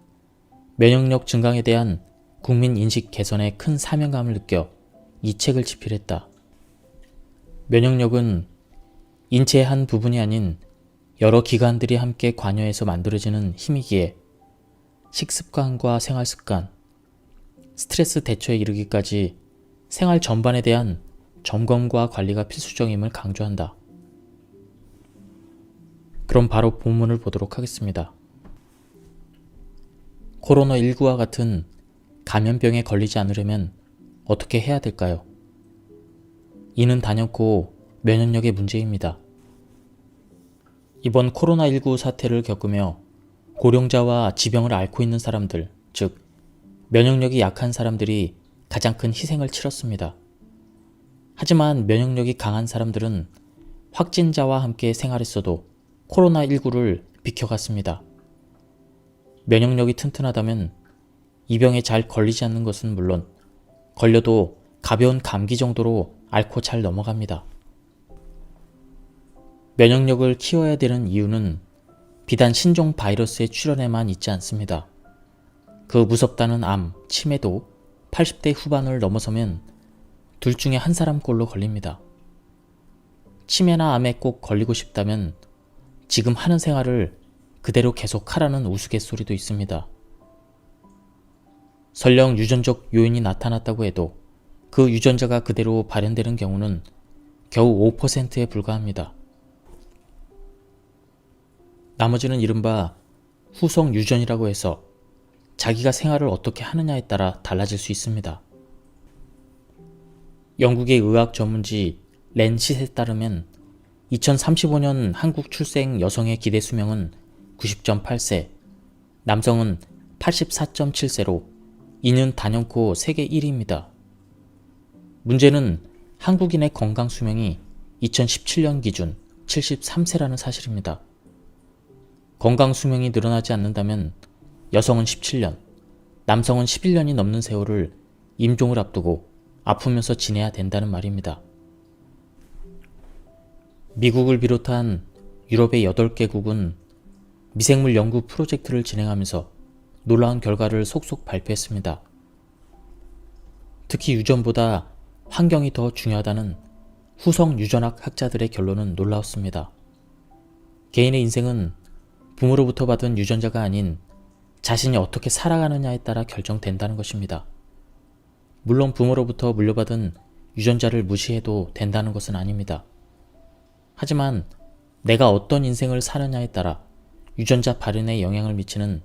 면역력 증강에 대한 국민 인식 개선에 큰 사명감을 느껴 이 책을 집필했다. 면역력은 인체의 한 부분이 아닌 여러 기관들이 함께 관여해서 만들어지는 힘이기에 식습관과 생활습관, 스트레스 대처에 이르기까지 생활 전반에 대한 점검과 관리가 필수적임을 강조한다. 그럼 바로 본문을 보도록 하겠습니다. 코로나19와 같은 감염병에 걸리지 않으려면 어떻게 해야 될까요? 이는 단연코 면역력의 문제입니다. 이번 코로나19 사태를 겪으며 고령자와 지병을 앓고 있는 사람들, 즉 면역력이 약한 사람들이 가장 큰 희생을 치렀습니다. 하지만 면역력이 강한 사람들은 확진자와 함께 생활했어도 코로나19를 비켜갔습니다. 면역력이 튼튼하다면 이 병에 잘 걸리지 않는 것은 물론 걸려도 가벼운 감기 정도로 앓고 잘 넘어갑니다. 면역력을 키워야 되는 이유는 비단 신종 바이러스의 출현에만 있지 않습니다. 그 무섭다는 암, 치매도 80대 후반을 넘어서면 둘 중에 한 사람꼴로 걸립니다. 치매나 암에 꼭 걸리고 싶다면 지금 하는 생활을 그대로 계속하라는 우스갯소리도 있습니다. 설령 유전적 요인이 나타났다고 해도 그 유전자가 그대로 발현되는 경우는 겨우 5%에 불과합니다. 나머지는 이른바 후속 유전이라고 해서 자기가 생활을 어떻게 하느냐에 따라 달라질 수 있습니다. 영국의 의학 전문지 랜싯에 따르면 2035년 한국 출생 여성의 기대 수명은 90.8세, 남성은 84.7세로 이는 단연코 세계 1위입니다. 문제는 한국인의 건강 수명이 2017년 기준 73세라는 사실입니다. 건강 수명이 늘어나지 않는다면 여성은 17년, 남성은 11년이 넘는 세월을 임종을 앞두고 아프면서 지내야 된다는 말입니다. 미국을 비롯한 유럽의 8개국은 미생물 연구 프로젝트를 진행하면서 놀라운 결과를 속속 발표했습니다. 특히 유전보다 환경이 더 중요하다는 후속 유전학 학자들의 결론은 놀라웠습니다. 개인의 인생은 부모로부터 받은 유전자가 아닌 자신이 어떻게 살아가느냐에 따라 결정된다는 것입니다. 물론 부모로부터 물려받은 유전자를 무시해도 된다는 것은 아닙니다. 하지만 내가 어떤 인생을 사느냐에 따라 유전자 발현에 영향을 미치는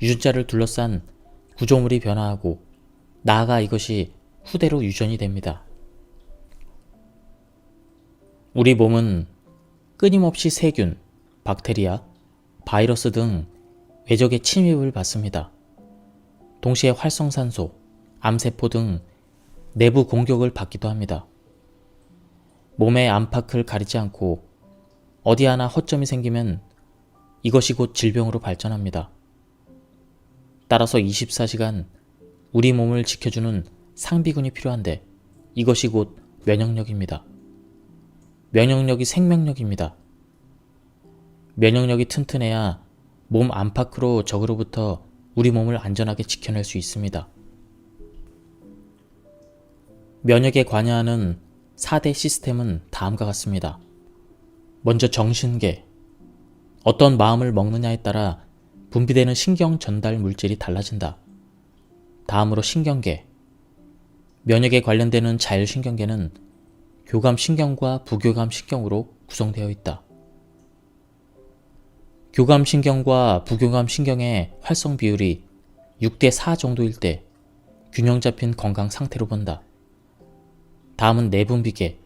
유전자를 둘러싼 구조물이 변화하고 나아가 이것이 후대로 유전이 됩니다. 우리 몸은 끊임없이 세균, 박테리아, 바이러스 등 외적의 침입을 받습니다. 동시에 활성산소, 암세포 등 내부 공격을 받기도 합니다. 몸의 안팎을 가리지 않고 어디 하나 허점이 생기면 이것이 곧 질병으로 발전합니다. 따라서 24시간 우리 몸을 지켜주는 상비군이 필요한데 이것이 곧 면역력입니다. 면역력이 생명력입니다. 면역력이 튼튼해야 몸 안팎으로 적으로부터 우리 몸을 안전하게 지켜낼 수 있습니다. 면역에 관여하는 4대 시스템은 다음과 같습니다. 먼저 정신계. 어떤 마음을 먹느냐에 따라 분비되는 신경 전달 물질이 달라진다. 다음으로 신경계. 면역에 관련되는 자율신경계는 교감신경과 부교감신경으로 구성되어 있다. 교감신경과 부교감신경의 활성 비율이 6대 4 정도일 때 균형 잡힌 건강 상태로 본다. 다음은 내분비계.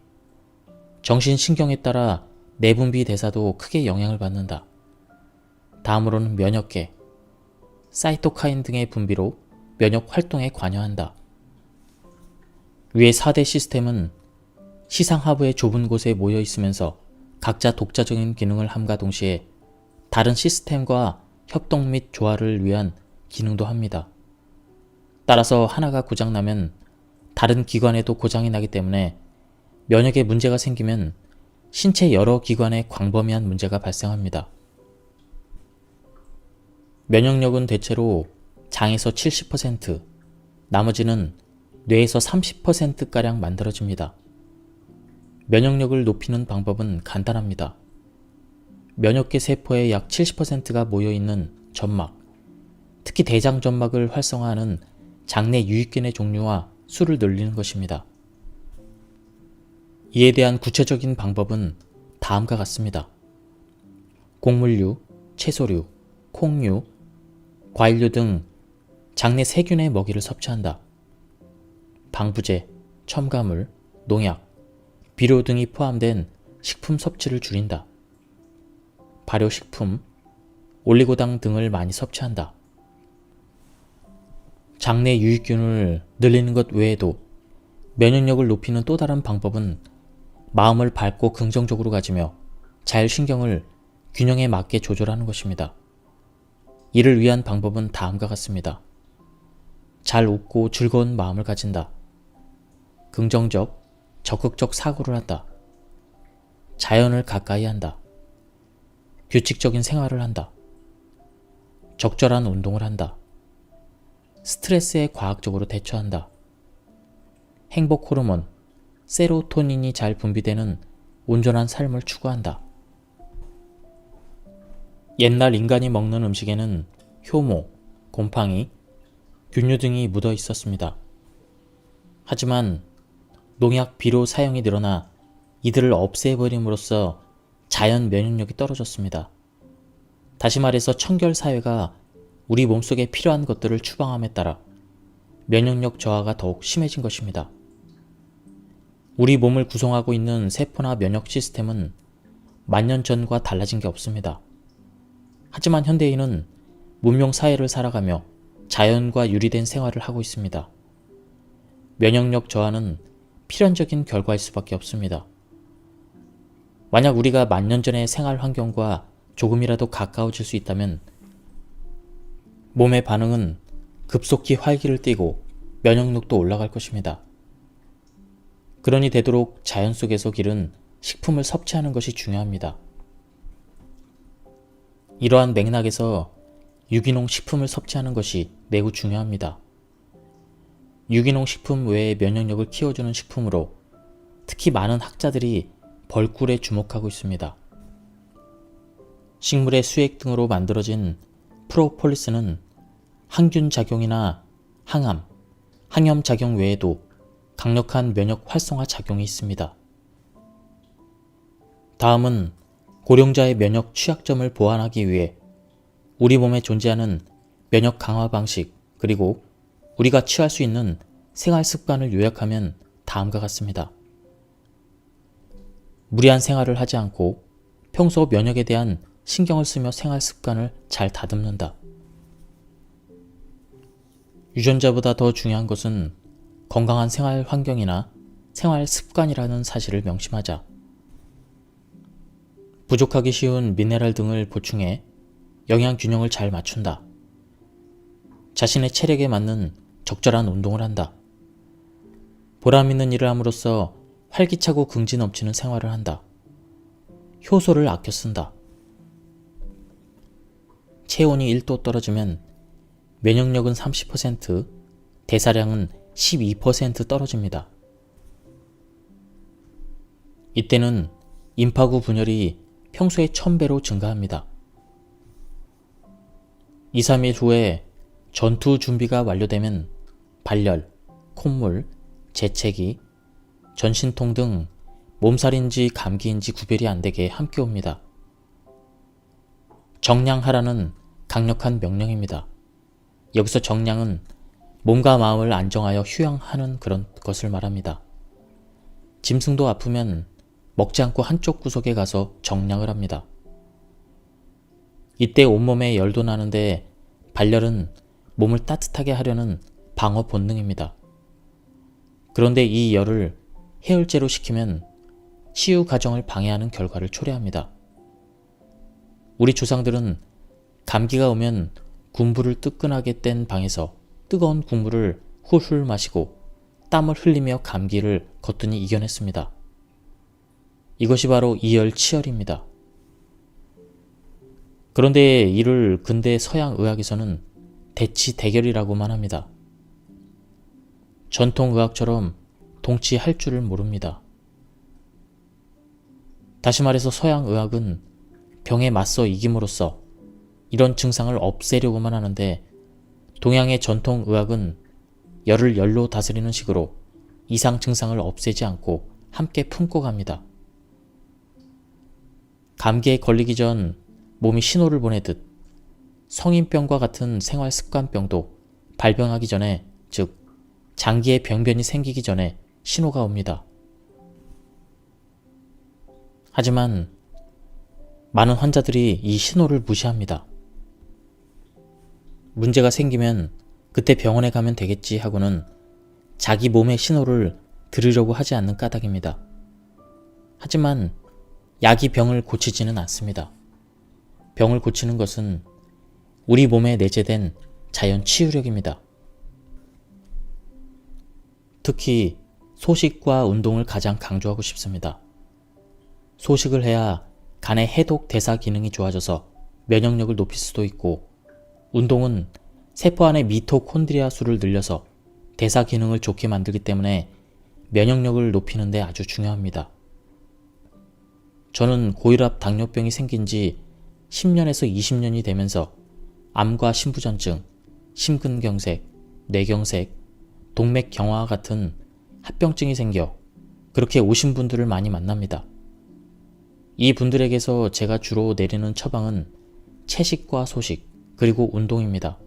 정신신경에 따라 내분비 대사도 크게 영향을 받는다. 다음으로는 면역계. 사이토카인 등의 분비로 면역 활동에 관여한다. 위의 4대 시스템은 시상하부의 좁은 곳에 모여 있으면서 각자 독자적인 기능을 함과 동시에 다른 시스템과 협동 및 조화를 위한 기능도 합니다. 따라서 하나가 고장나면 다른 기관에도 고장이 나기 때문에 면역에 문제가 생기면 신체 여러 기관에 광범위한 문제가 발생합니다. 면역력은 대체로 장에서 70%, 나머지는 뇌에서 30%가량 만들어집니다. 면역력을 높이는 방법은 간단합니다. 면역계 세포의 약 70%가 모여있는 점막, 특히 대장점막을 활성화하는 장내 유익균의 종류와 수를 늘리는 것입니다. 이에 대한 구체적인 방법은 다음과 같습니다. 곡물류, 채소류, 콩류, 과일류 등 장내 세균의 먹이를 섭취한다. 방부제, 첨가물, 농약, 비료 등이 포함된 식품 섭취를 줄인다. 발효식품, 올리고당 등을 많이 섭취한다. 장내 유익균을 늘리는 것 외에도 면역력을 높이는 또 다른 방법은 마음을 밝고 긍정적으로 가지며 자율신경을 균형에 맞게 조절하는 것입니다. 이를 위한 방법은 다음과 같습니다. 잘 웃고 즐거운 마음을 가진다. 긍정적, 적극적 사고를 한다. 자연을 가까이 한다. 규칙적인 생활을 한다. 적절한 운동을 한다. 스트레스에 과학적으로 대처한다. 행복 호르몬, 세로토닌이 잘 분비되는 온전한 삶을 추구한다. 옛날 인간이 먹는 음식에는 효모, 곰팡이, 균류 등이 묻어 있었습니다. 하지만 농약, 비료 사용이 늘어나 이들을 없애버림으로써 자연 면역력이 떨어졌습니다. 다시 말해서 청결 사회가 우리 몸속에 필요한 것들을 추방함에 따라 면역력 저하가 더욱 심해진 것입니다. 우리 몸을 구성하고 있는 세포나 면역 시스템은 만년 전과 달라진 게 없습니다. 하지만 현대인은 문명 사회를 살아가며 자연과 유리된 생활을 하고 있습니다. 면역력 저하는 필연적인 결과일 수밖에 없습니다. 만약 우리가 만년 전의 생활 환경과 조금이라도 가까워질 수 있다면 몸의 반응은 급속히 활기를 띠고 면역력도 올라갈 것입니다. 그러니 되도록 자연 속에서 기른 식품을 섭취하는 것이 중요합니다. 이러한 맥락에서 유기농 식품을 섭취하는 것이 매우 중요합니다. 유기농 식품 외에 면역력을 키워주는 식품으로 특히 많은 학자들이 벌꿀에 주목하고 있습니다. 식물의 수액 등으로 만들어진 프로폴리스는 항균 작용이나 항암, 항염 작용 외에도 강력한 면역 활성화 작용이 있습니다. 다음은 고령자의 면역 취약점을 보완하기 위해 우리 몸에 존재하는 면역 강화 방식 그리고 우리가 취할 수 있는 생활 습관을 요약하면 다음과 같습니다. 무리한 생활을 하지 않고 평소 면역에 대한 신경을 쓰며 생활 습관을 잘 다듬는다. 유전자보다 더 중요한 것은 건강한 생활 환경이나 생활 습관이라는 사실을 명심하자. 부족하기 쉬운 미네랄 등을 보충해 영양 균형을 잘 맞춘다. 자신의 체력에 맞는 적절한 운동을 한다. 보람 있는 일을 함으로써 활기차고 긍지 넘치는 생활을 한다. 효소를 아껴 쓴다. 체온이 1도 떨어지면 면역력은 30%, 대사량은 12% 떨어집니다. 이때는 임파구 분열이 평소의 1000배로 증가합니다. 2, 3일 후에 전투 준비가 완료되면 발열, 콧물, 재채기, 전신통 등 몸살인지 감기인지 구별이 안 되게 함께 옵니다. 정량하라는 강력한 명령입니다. 여기서 정량은 몸과 마음을 안정하여 휴양하는 그런 것을 말합니다. 짐승도 아프면 먹지 않고 한쪽 구석에 가서 정량을 합니다. 이때 온몸에 열도 나는데 발열은 몸을 따뜻하게 하려는 방어 본능입니다. 그런데 이 열을 해열제로 식히면 치유 과정을 방해하는 결과를 초래합니다. 우리 조상들은 감기가 오면 군부를 뜨끈하게 뗀 방에서 뜨거운 국물을 훌훌 마시고 땀을 흘리며 감기를 거뜬히 이겨냈습니다. 이것이 바로 이열치열입니다. 그런데 이를 근대 서양 의학에서는 대치대결이라고만 합니다. 전통의학처럼 동치할 줄을 모릅니다. 다시 말해서 서양 의학은 병에 맞서 이김으로써 이런 증상을 없애려고만 하는데, 동양의 전통의학은 열을 열로 다스리는 식으로 이상 증상을 없애지 않고 함께 품고 갑니다. 감기에 걸리기 전 몸이 신호를 보내듯 성인병과 같은 생활습관병도 발병하기 전에, 즉 장기에 병변이 생기기 전에 신호가 옵니다. 하지만 많은 환자들이 이 신호를 무시합니다. 문제가 생기면 그때 병원에 가면 되겠지 하고는 자기 몸의 신호를 들으려고 하지 않는 까닭입니다. 하지만 약이 병을 고치지는 않습니다. 병을 고치는 것은 우리 몸에 내재된 자연 치유력입니다. 특히 소식과 운동을 가장 강조하고 싶습니다. 소식을 해야 간의 해독 대사 기능이 좋아져서 면역력을 높일 수도 있고, 운동은 세포 안의 미토콘드리아 수를 늘려서 대사 기능을 좋게 만들기 때문에 면역력을 높이는 데 아주 중요합니다. 저는 고혈압 당뇨병이 생긴 지 10년에서 20년이 되면서 암과 심부전증, 심근경색, 뇌경색, 동맥경화와 같은 합병증이 생겨 그렇게 오신 분들을 많이 만납니다. 이 분들에게서 제가 주로 내리는 처방은 채식과 소식, 그리고 운동입니다.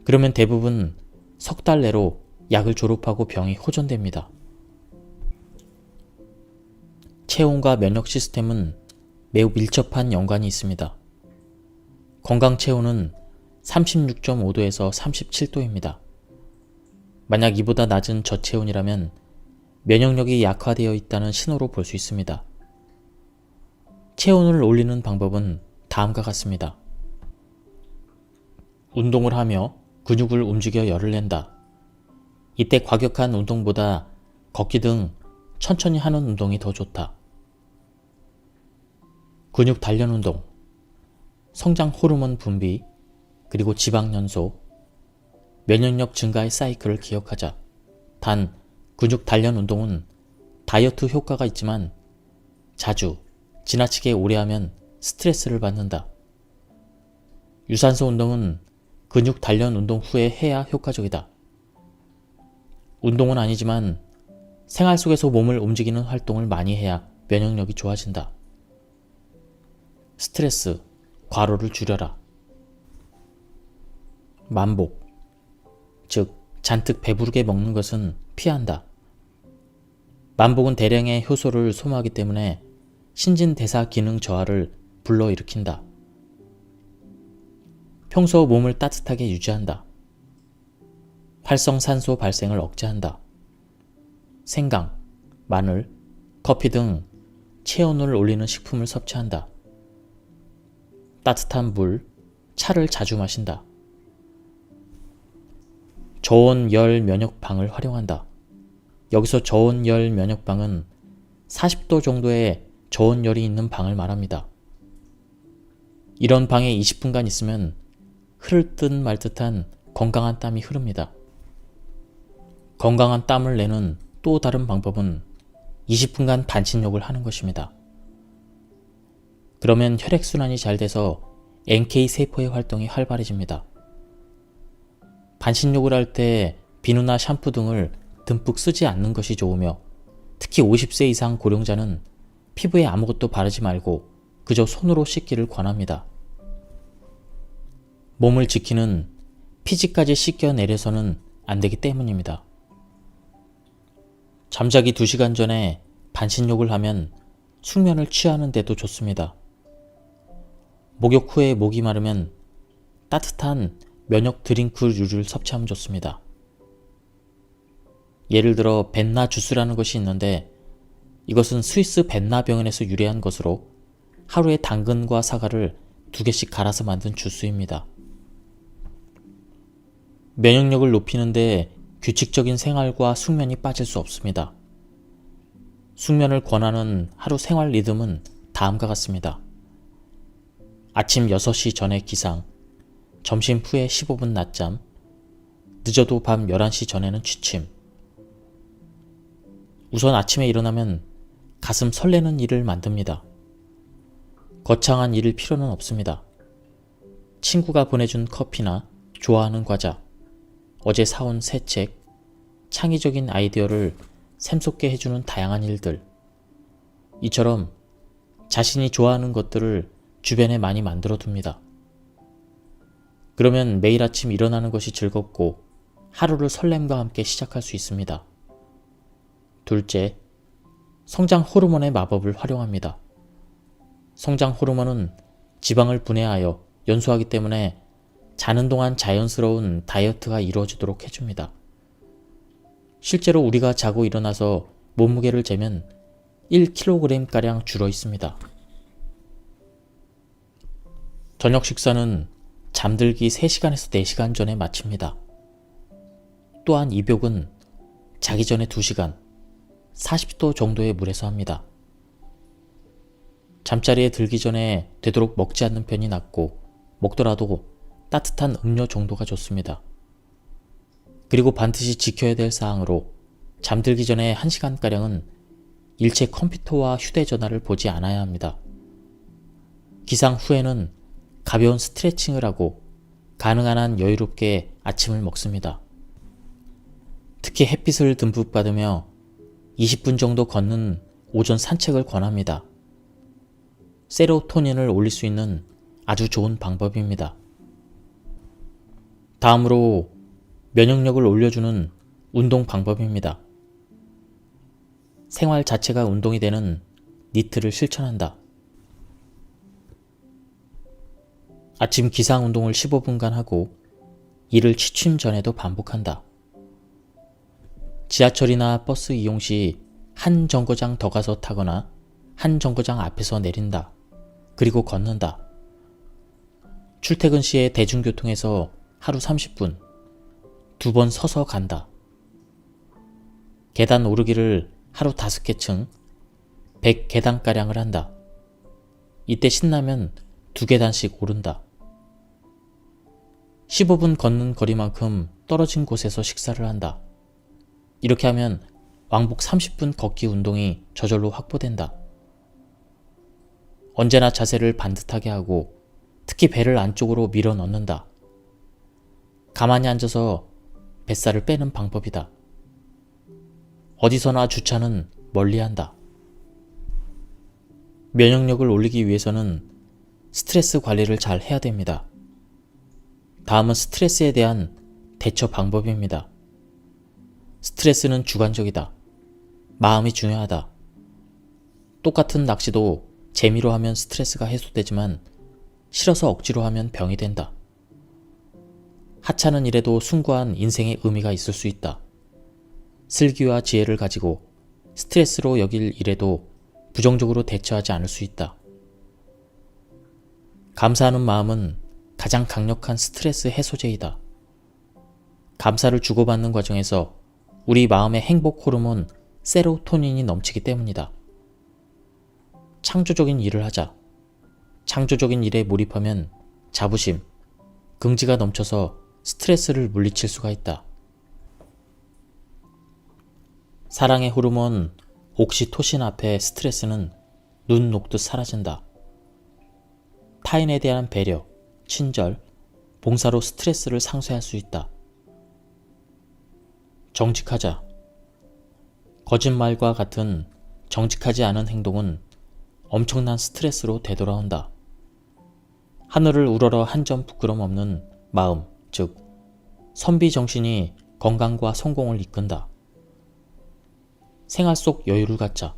그러면 대부분 석 달 내로 약을 졸업하고 병이 호전됩니다. 체온과 면역 시스템은 매우 밀접한 연관이 있습니다. 건강 체온은 36.5도에서 37도입니다. 만약 이보다 낮은 저체온이라면 면역력이 약화되어 있다는 신호로 볼 수 있습니다. 체온을 올리는 방법은 다음과 같습니다. 운동을 하며 근육을 움직여 열을 낸다. 이때 과격한 운동보다 걷기 등 천천히 하는 운동이 더 좋다. 근육 단련 운동, 성장 호르몬 분비, 그리고 지방 연소, 면역력 증가의 사이클을 기억하자. 단, 근육 단련 운동은 다이어트 효과가 있지만 자주, 지나치게 오래 하면 스트레스를 받는다. 유산소 운동은 근육 단련 운동 후에 해야 효과적이다. 운동은 아니지만 생활 속에서 몸을 움직이는 활동을 많이 해야 면역력이 좋아진다. 스트레스, 과로를 줄여라. 만복, 즉 잔뜩 배부르게 먹는 것은 피한다. 만복은 대량의 효소를 소모하기 때문에 신진대사 기능 저하를 불러일으킨다. 평소 몸을 따뜻하게 유지한다. 활성산소 발생을 억제한다. 생강, 마늘, 커피 등 체온을 올리는 식품을 섭취한다. 따뜻한 물, 차를 자주 마신다. 저온 열 면역방을 활용한다. 여기서 저온 열 면역방은 40도 정도의 저온열이 있는 방을 말합니다. 이런 방에 20분간 있으면 흐를 듯 말 듯한 건강한 땀이 흐릅니다. 건강한 땀을 내는 또 다른 방법은 20분간 반신욕을 하는 것입니다. 그러면 혈액순환이 잘 돼서 NK세포의 활동이 활발해집니다. 반신욕을 할 때 비누나 샴푸 등을 듬뿍 쓰지 않는 것이 좋으며, 특히 50세 이상 고령자는 피부에 아무것도 바르지 말고 그저 손으로 씻기를 권합니다. 몸을 지키는 피지까지 씻겨내려서는 안 되기 때문입니다. 잠자기 2시간 전에 반신욕을 하면 숙면을 취하는 데도 좋습니다. 목욕 후에 목이 마르면 따뜻한 면역 드링크류를 섭취하면 좋습니다. 예를 들어 벤나 주스라는 것이 있는데 이것은 스위스 벤나 병원에서 유래한 것으로 하루에 당근과 사과를 2개씩 갈아서 만든 주스입니다. 면역력을 높이는데 규칙적인 생활과 숙면이 빠질 수 없습니다. 숙면을 권하는 하루 생활 리듬은 다음과 같습니다. 아침 6시 전에 기상, 점심 후에 15분 낮잠, 늦어도 밤 11시 전에는 취침. 우선 아침에 일어나면 가슴 설레는 일을 만듭니다. 거창한 일일 필요는 없습니다. 친구가 보내준 커피나 좋아하는 과자, 어제 사온 새 책, 창의적인 아이디어를 샘솟게 해주는 다양한 일들. 이처럼 자신이 좋아하는 것들을 주변에 많이 만들어 둡니다. 그러면 매일 아침 일어나는 것이 즐겁고 하루를 설렘과 함께 시작할 수 있습니다. 둘째, 성장 호르몬의 마법을 활용합니다. 성장 호르몬은 지방을 분해하여 연소하기 때문에 자는 동안 자연스러운 다이어트가 이루어지도록 해줍니다. 실제로 우리가 자고 일어나서 몸무게를 재면 1kg가량 줄어 있습니다. 저녁 식사는 잠들기 3시간에서 4시간 전에 마칩니다. 또한 입욕은 자기 전에 2시간, 40도 정도의 물에서 합니다. 잠자리에 들기 전에 되도록 먹지 않는 편이 낫고 먹더라도 따뜻한 음료 정도가 좋습니다. 그리고 반드시 지켜야 될 사항으로 잠들기 전에 1시간가량은 일체 컴퓨터와 휴대전화를 보지 않아야 합니다. 기상 후에는 가벼운 스트레칭을 하고 가능한 한 여유롭게 아침을 먹습니다. 특히 햇빛을 듬뿍 받으며 20분 정도 걷는 오전 산책을 권합니다. 세로토닌을 올릴 수 있는 아주 좋은 방법입니다. 다음으로 면역력을 올려주는 운동 방법입니다. 생활 자체가 운동이 되는 니트를 실천한다. 아침 기상 운동을 15분간 하고 이를 취침 전에도 반복한다. 지하철이나 버스 이용 시 한 정거장 더 가서 타거나 한 정거장 앞에서 내린다. 그리고 걷는다. 출퇴근 시에 대중교통에서 하루 30분, 2번 서서 간다. 계단 오르기를 하루 5개층, 100계단가량을 한다. 이때 신나면 2계단씩 오른다. 15분 걷는 거리만큼 떨어진 곳에서 식사를 한다. 이렇게 하면 왕복 30분 걷기 운동이 저절로 확보된다. 언제나 자세를 반듯하게 하고 특히 배를 안쪽으로 밀어 넣는다. 가만히 앉아서 뱃살을 빼는 방법이다. 어디서나 주차는 멀리한다. 면역력을 올리기 위해서는 스트레스 관리를 잘 해야 됩니다. 다음은 스트레스에 대한 대처 방법입니다. 스트레스는 주관적이다. 마음이 중요하다. 똑같은 낚시도 재미로 하면 스트레스가 해소되지만 싫어서 억지로 하면 병이 된다. 하찮은 일에도 숭고한 인생의 의미가 있을 수 있다. 슬기와 지혜를 가지고 스트레스로 여길 일에도 부정적으로 대처하지 않을 수 있다. 감사하는 마음은 가장 강력한 스트레스 해소제이다. 감사를 주고받는 과정에서 우리 마음의 행복 호르몬 세로토닌이 넘치기 때문이다. 창조적인 일을 하자. 창조적인 일에 몰입하면 자부심, 긍지가 넘쳐서 스트레스를 물리칠 수가 있다. 사랑의 호르몬 옥시토신 앞에 스트레스는 눈 녹듯 사라진다. 타인에 대한 배려, 친절, 봉사로 스트레스를 상쇄할 수 있다. 정직하자. 거짓말과 같은 정직하지 않은 행동은 엄청난 스트레스로 되돌아온다. 하늘을 우러러 한 점 부끄럼 없는 마음, 즉 선비 정신이 건강과 성공을 이끈다. 생활 속 여유를 갖자.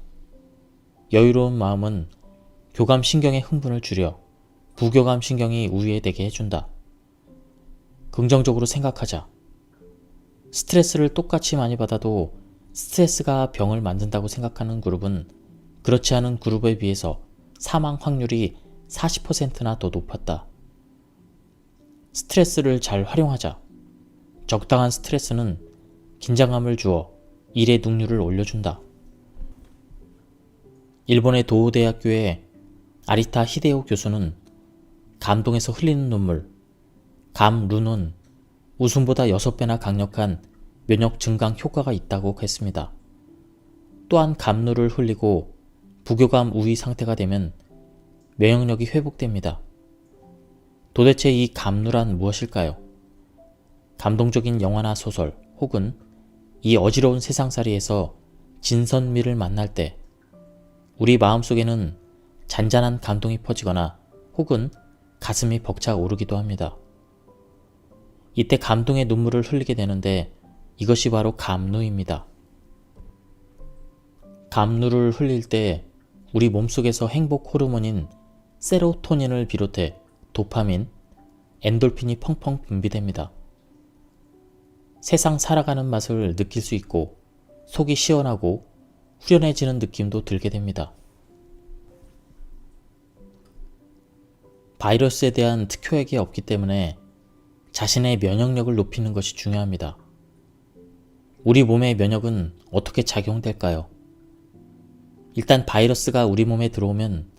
여유로운 마음은 교감 신경의 흥분을 줄여 부교감 신경이 우위에 되게 해준다. 긍정적으로 생각하자. 스트레스를 똑같이 많이 받아도 스트레스가 병을 만든다고 생각하는 그룹은 그렇지 않은 그룹에 비해서 사망 확률이 40%나 더 높았다. 스트레스를 잘 활용하자. 적당한 스트레스는 긴장감을 주어 일의 능률을 올려준다. 일본의 도우대학교의 아리타 히데오 교수는 감동에서 흘리는 눈물, 감루는 웃음보다 6배나 강력한 면역 증강 효과가 있다고 했습니다. 또한 감루를 흘리고 부교감 우위 상태가 되면 면역력이 회복됩니다. 도대체 이 감루란 무엇일까요? 감동적인 영화나 소설 혹은 이 어지러운 세상살이에서 진선미를 만날 때 우리 마음속에는 잔잔한 감동이 퍼지거나 혹은 가슴이 벅차 오르기도 합니다. 이때 감동의 눈물을 흘리게 되는데 이것이 바로 감루입니다. 감루를 흘릴 때 우리 몸속에서 행복 호르몬인 세로토닌을 비롯해 도파민, 엔돌핀이 펑펑 분비됩니다. 세상 살아가는 맛을 느낄 수 있고 속이 시원하고 후련해지는 느낌도 들게 됩니다. 바이러스에 대한 특효약이 없기 때문에 자신의 면역력을 높이는 것이 중요합니다. 우리 몸의 면역은 어떻게 작용될까요? 일단 바이러스가 우리 몸에 들어오면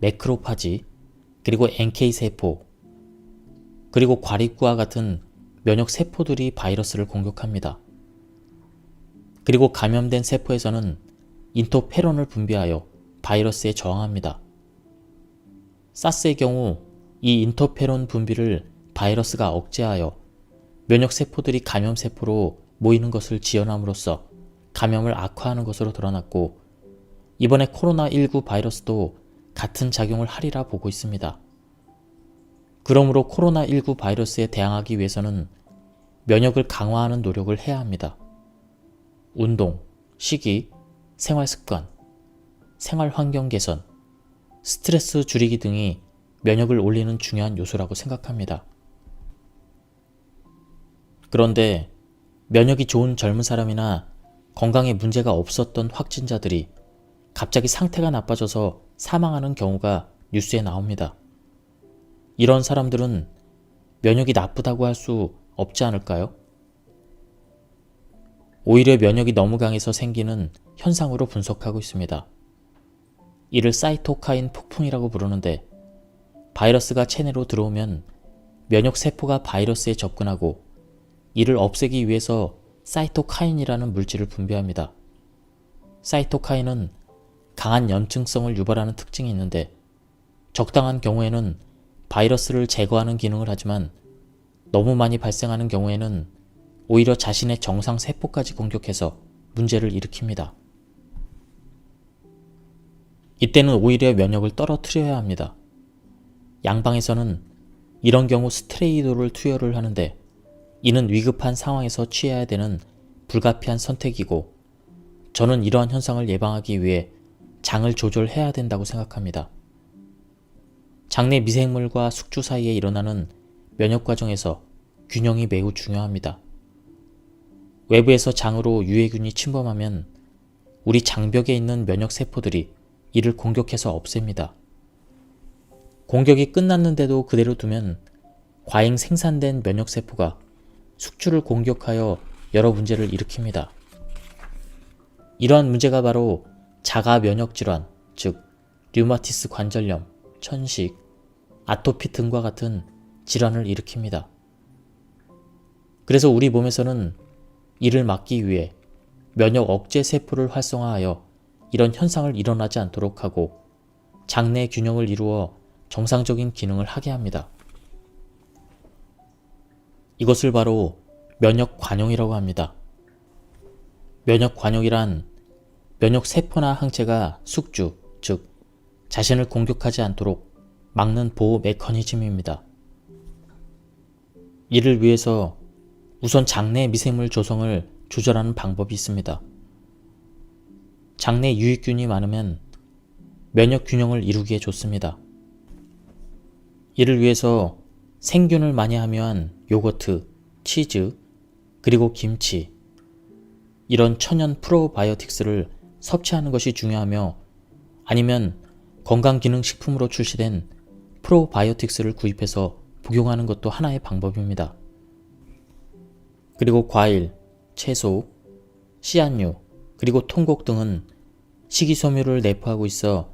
매크로파지, 그리고 NK세포, 그리고 과립구와 같은 면역 세포들이 바이러스를 공격합니다. 그리고 감염된 세포에서는 인터페론을 분비하여 바이러스에 저항합니다. 사스의 경우 이 인터페론 분비를 바이러스가 억제하여 면역 세포들이 감염 세포로 모이는 것을 지연함으로써 감염을 악화하는 것으로 드러났고, 이번에 코로나19 바이러스도 같은 작용을 하리라 보고 있습니다. 그러므로 코로나19 바이러스에 대항하기 위해서는 면역을 강화하는 노력을 해야 합니다. 운동, 식이, 생활습관, 생활환경 개선, 스트레스 줄이기 등이 면역을 올리는 중요한 요소라고 생각합니다. 그런데 면역이 좋은 젊은 사람이나 건강에 문제가 없었던 확진자들이 갑자기 상태가 나빠져서 사망하는 경우가 뉴스에 나옵니다. 이런 사람들은 면역이 나쁘다고 할 수 없지 않을까요? 오히려 면역이 너무 강해서 생기는 현상으로 분석하고 있습니다. 이를 사이토카인 폭풍이라고 부르는데, 바이러스가 체내로 들어오면 면역 세포가 바이러스에 접근하고 이를 없애기 위해서 사이토카인이라는 물질을 분비합니다. 사이토카인은 강한 염증성을 유발하는 특징이 있는데, 적당한 경우에는 바이러스를 제거하는 기능을 하지만 너무 많이 발생하는 경우에는 오히려 자신의 정상 세포까지 공격해서 문제를 일으킵니다. 이때는 오히려 면역을 떨어뜨려야 합니다. 양방에서는 이런 경우 스테로이드를 투여를 하는데, 이는 위급한 상황에서 취해야 되는 불가피한 선택이고, 저는 이러한 현상을 예방하기 위해 장을 조절해야 된다고 생각합니다. 장내 미생물과 숙주 사이에 일어나는 면역 과정에서 균형이 매우 중요합니다. 외부에서 장으로 유해균이 침범하면 우리 장벽에 있는 면역 세포들이 이를 공격해서 없앱니다. 공격이 끝났는데도 그대로 두면 과잉 생산된 면역 세포가 숙주를 공격하여 여러 문제를 일으킵니다. 이러한 문제가 바로 자가 면역 질환, 즉 류마티스 관절염, 천식, 아토피 등과 같은 질환을 일으킵니다. 그래서 우리 몸에서는 이를 막기 위해 면역 억제 세포를 활성화하여 이런 현상을 일어나지 않도록 하고 장내 균형을 이루어 정상적인 기능을 하게 합니다. 이것을 바로 면역 관용이라고 합니다. 면역 관용이란 면역 세포나 항체가 숙주, 즉 자신을 공격하지 않도록 막는 보호 메커니즘입니다. 이를 위해서 우선 장내 미생물 조성을 조절하는 방법이 있습니다. 장내 유익균이 많으면 면역 균형을 이루기에 좋습니다. 이를 위해서 생균을 많이 함유한 요거트, 치즈, 그리고 김치, 이런 천연 프로바이오틱스를 섭취하는 것이 중요하며, 아니면 건강기능식품으로 출시된 프로바이오틱스를 구입해서 복용하는 것도 하나의 방법입니다. 그리고 과일, 채소, 씨앗류, 그리고 통곡 등은 식이섬유를 내포하고 있어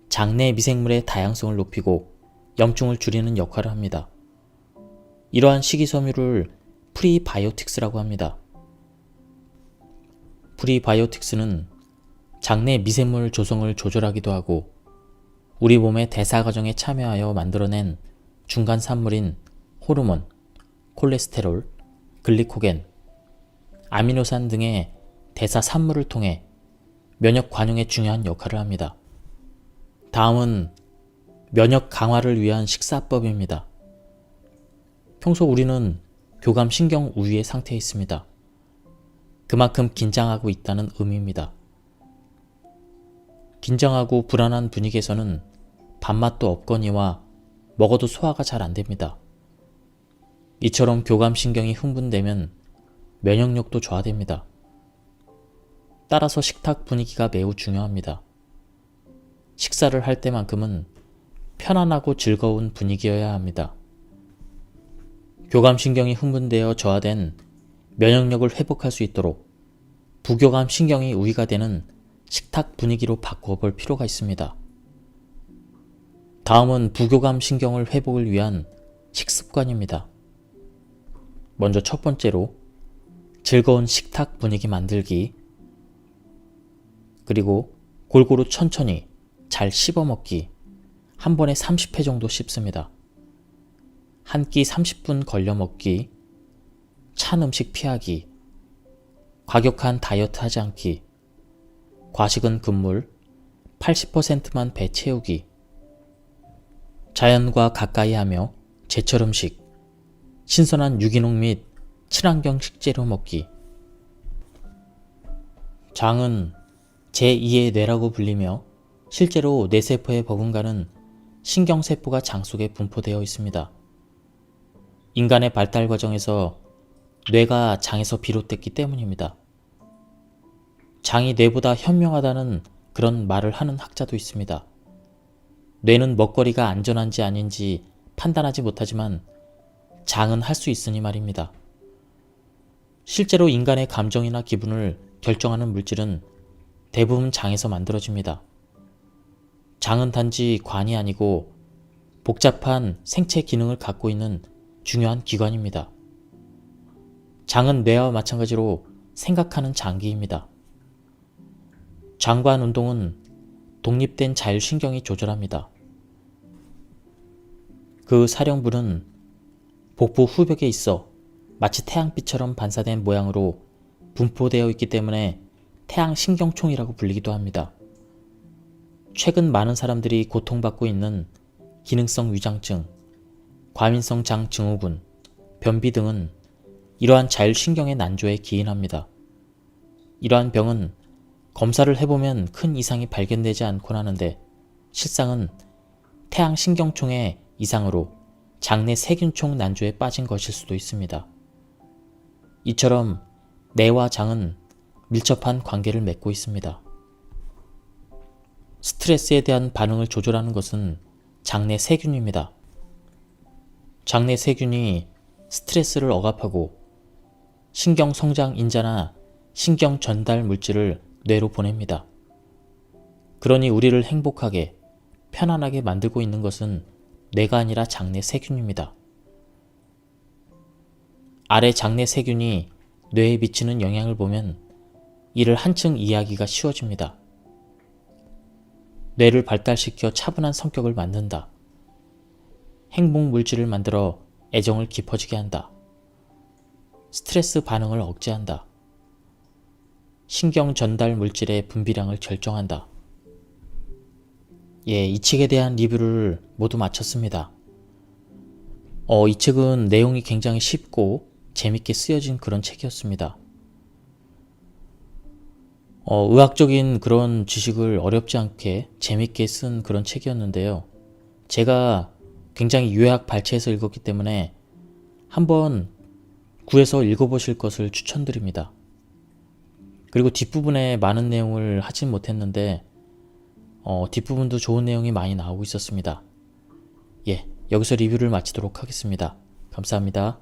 장내 미생물의 다양성을 높이고 염증을 줄이는 역할을 합니다. 이러한 식이섬유를 프리바이오틱스라고 합니다. 프리바이오틱스는 장내 미생물 조성을 조절하기도 하고 우리 몸의 대사 과정에 참여하여 만들어낸 중간 산물인 호르몬, 콜레스테롤, 글리코겐, 아미노산 등의 대사 산물을 통해 면역 관용에 중요한 역할을 합니다. 다음은 면역 강화를 위한 식사법입니다. 평소 우리는 교감신경 우위의 상태에 있습니다. 그만큼 긴장하고 있다는 의미입니다. 긴장하고 불안한 분위기에서는 밥맛도 없거니와 먹어도 소화가 잘 안됩니다. 이처럼 교감신경이 흥분되면 면역력도 저하됩니다. 따라서 식탁 분위기가 매우 중요합니다. 식사를 할 때만큼은 편안하고 즐거운 분위기여야 합니다. 교감신경이 흥분되어 저하된 면역력을 회복할 수 있도록 부교감신경이 우위가 되는 식탁 분위기로 바꾸어 볼 필요가 있습니다. 다음은 부교감신경을 회복을 위한 식습관입니다. 먼저 첫 번째로 즐거운 식탁 분위기 만들기, 그리고 골고루 천천히 잘 씹어 먹기, 한 번에 30회 정도 씹습니다. 한 끼 30분 걸려 먹기, 찬 음식 피하기, 과격한 다이어트 하지 않기, 과식은 금물, 80%만 배 채우기, 자연과 가까이 하며 제철 음식, 신선한 유기농 및 친환경 식재료 먹기. 장은 제2의 뇌라고 불리며 실제로 뇌세포에 버금가는 신경세포가 장 속에 분포되어 있습니다. 인간의 발달 과정에서 뇌가 장에서 비롯됐기 때문입니다. 장이 뇌보다 현명하다는 그런 말을 하는 학자도 있습니다. 뇌는 먹거리가 안전한지 아닌지 판단하지 못하지만 장은 할 수 있으니 말입니다. 실제로 인간의 감정이나 기분을 결정하는 물질은 대부분 장에서 만들어집니다. 장은 단지 관이 아니고 복잡한 생체 기능을 갖고 있는 중요한 기관입니다. 장은 뇌와 마찬가지로 생각하는 장기입니다. 장관 운동은 독립된 자율신경이 조절합니다. 그 사령부는 복부 후벽에 있어 마치 태양빛처럼 반사된 모양으로 분포되어 있기 때문에 태양신경총이라고 불리기도 합니다. 최근 많은 사람들이 고통받고 있는 기능성 위장증, 과민성 장 증후군, 변비 등은 이러한 자율신경의 난조에 기인합니다. 이러한 병은 검사를 해보면 큰 이상이 발견되지 않곤 하는데 실상은 태양신경총의 이상으로 장내 세균총 난조에 빠진 것일 수도 있습니다. 이처럼 뇌와 장은 밀접한 관계를 맺고 있습니다. 스트레스에 대한 반응을 조절하는 것은 장내 세균입니다. 장내 세균이 스트레스를 억압하고 신경 성장 인자나 신경 전달 물질을 뇌로 보냅니다. 그러니 우리를 행복하게, 편안하게 만들고 있는 것은 뇌가 아니라 장내 세균입니다. 아래 장내 세균이 뇌에 미치는 영향을 보면 이를 한층 이해하기가 쉬워집니다. 뇌를 발달시켜 차분한 성격을 만든다. 행복 물질을 만들어 애정을 깊어지게 한다. 스트레스 반응을 억제한다. 신경 전달 물질의 분비량을 결정한다. 이 책에 대한 리뷰를 모두 마쳤습니다. 이 책은 내용이 굉장히 쉽고 재밌게 쓰여진 그런 책이었습니다. 의학적인 그런 지식을 어렵지 않게 재밌게 쓴 그런 책이었는데요. 제가 굉장히 요약 발췌해서 읽었기 때문에 한번 구해서 읽어보실 것을 추천드립니다. 그리고 뒷부분에 많은 내용을 하진 못했는데 뒷부분도 좋은 내용이 많이 나오고 있었습니다. 예, 여기서 리뷰를 마치도록 하겠습니다. 감사합니다.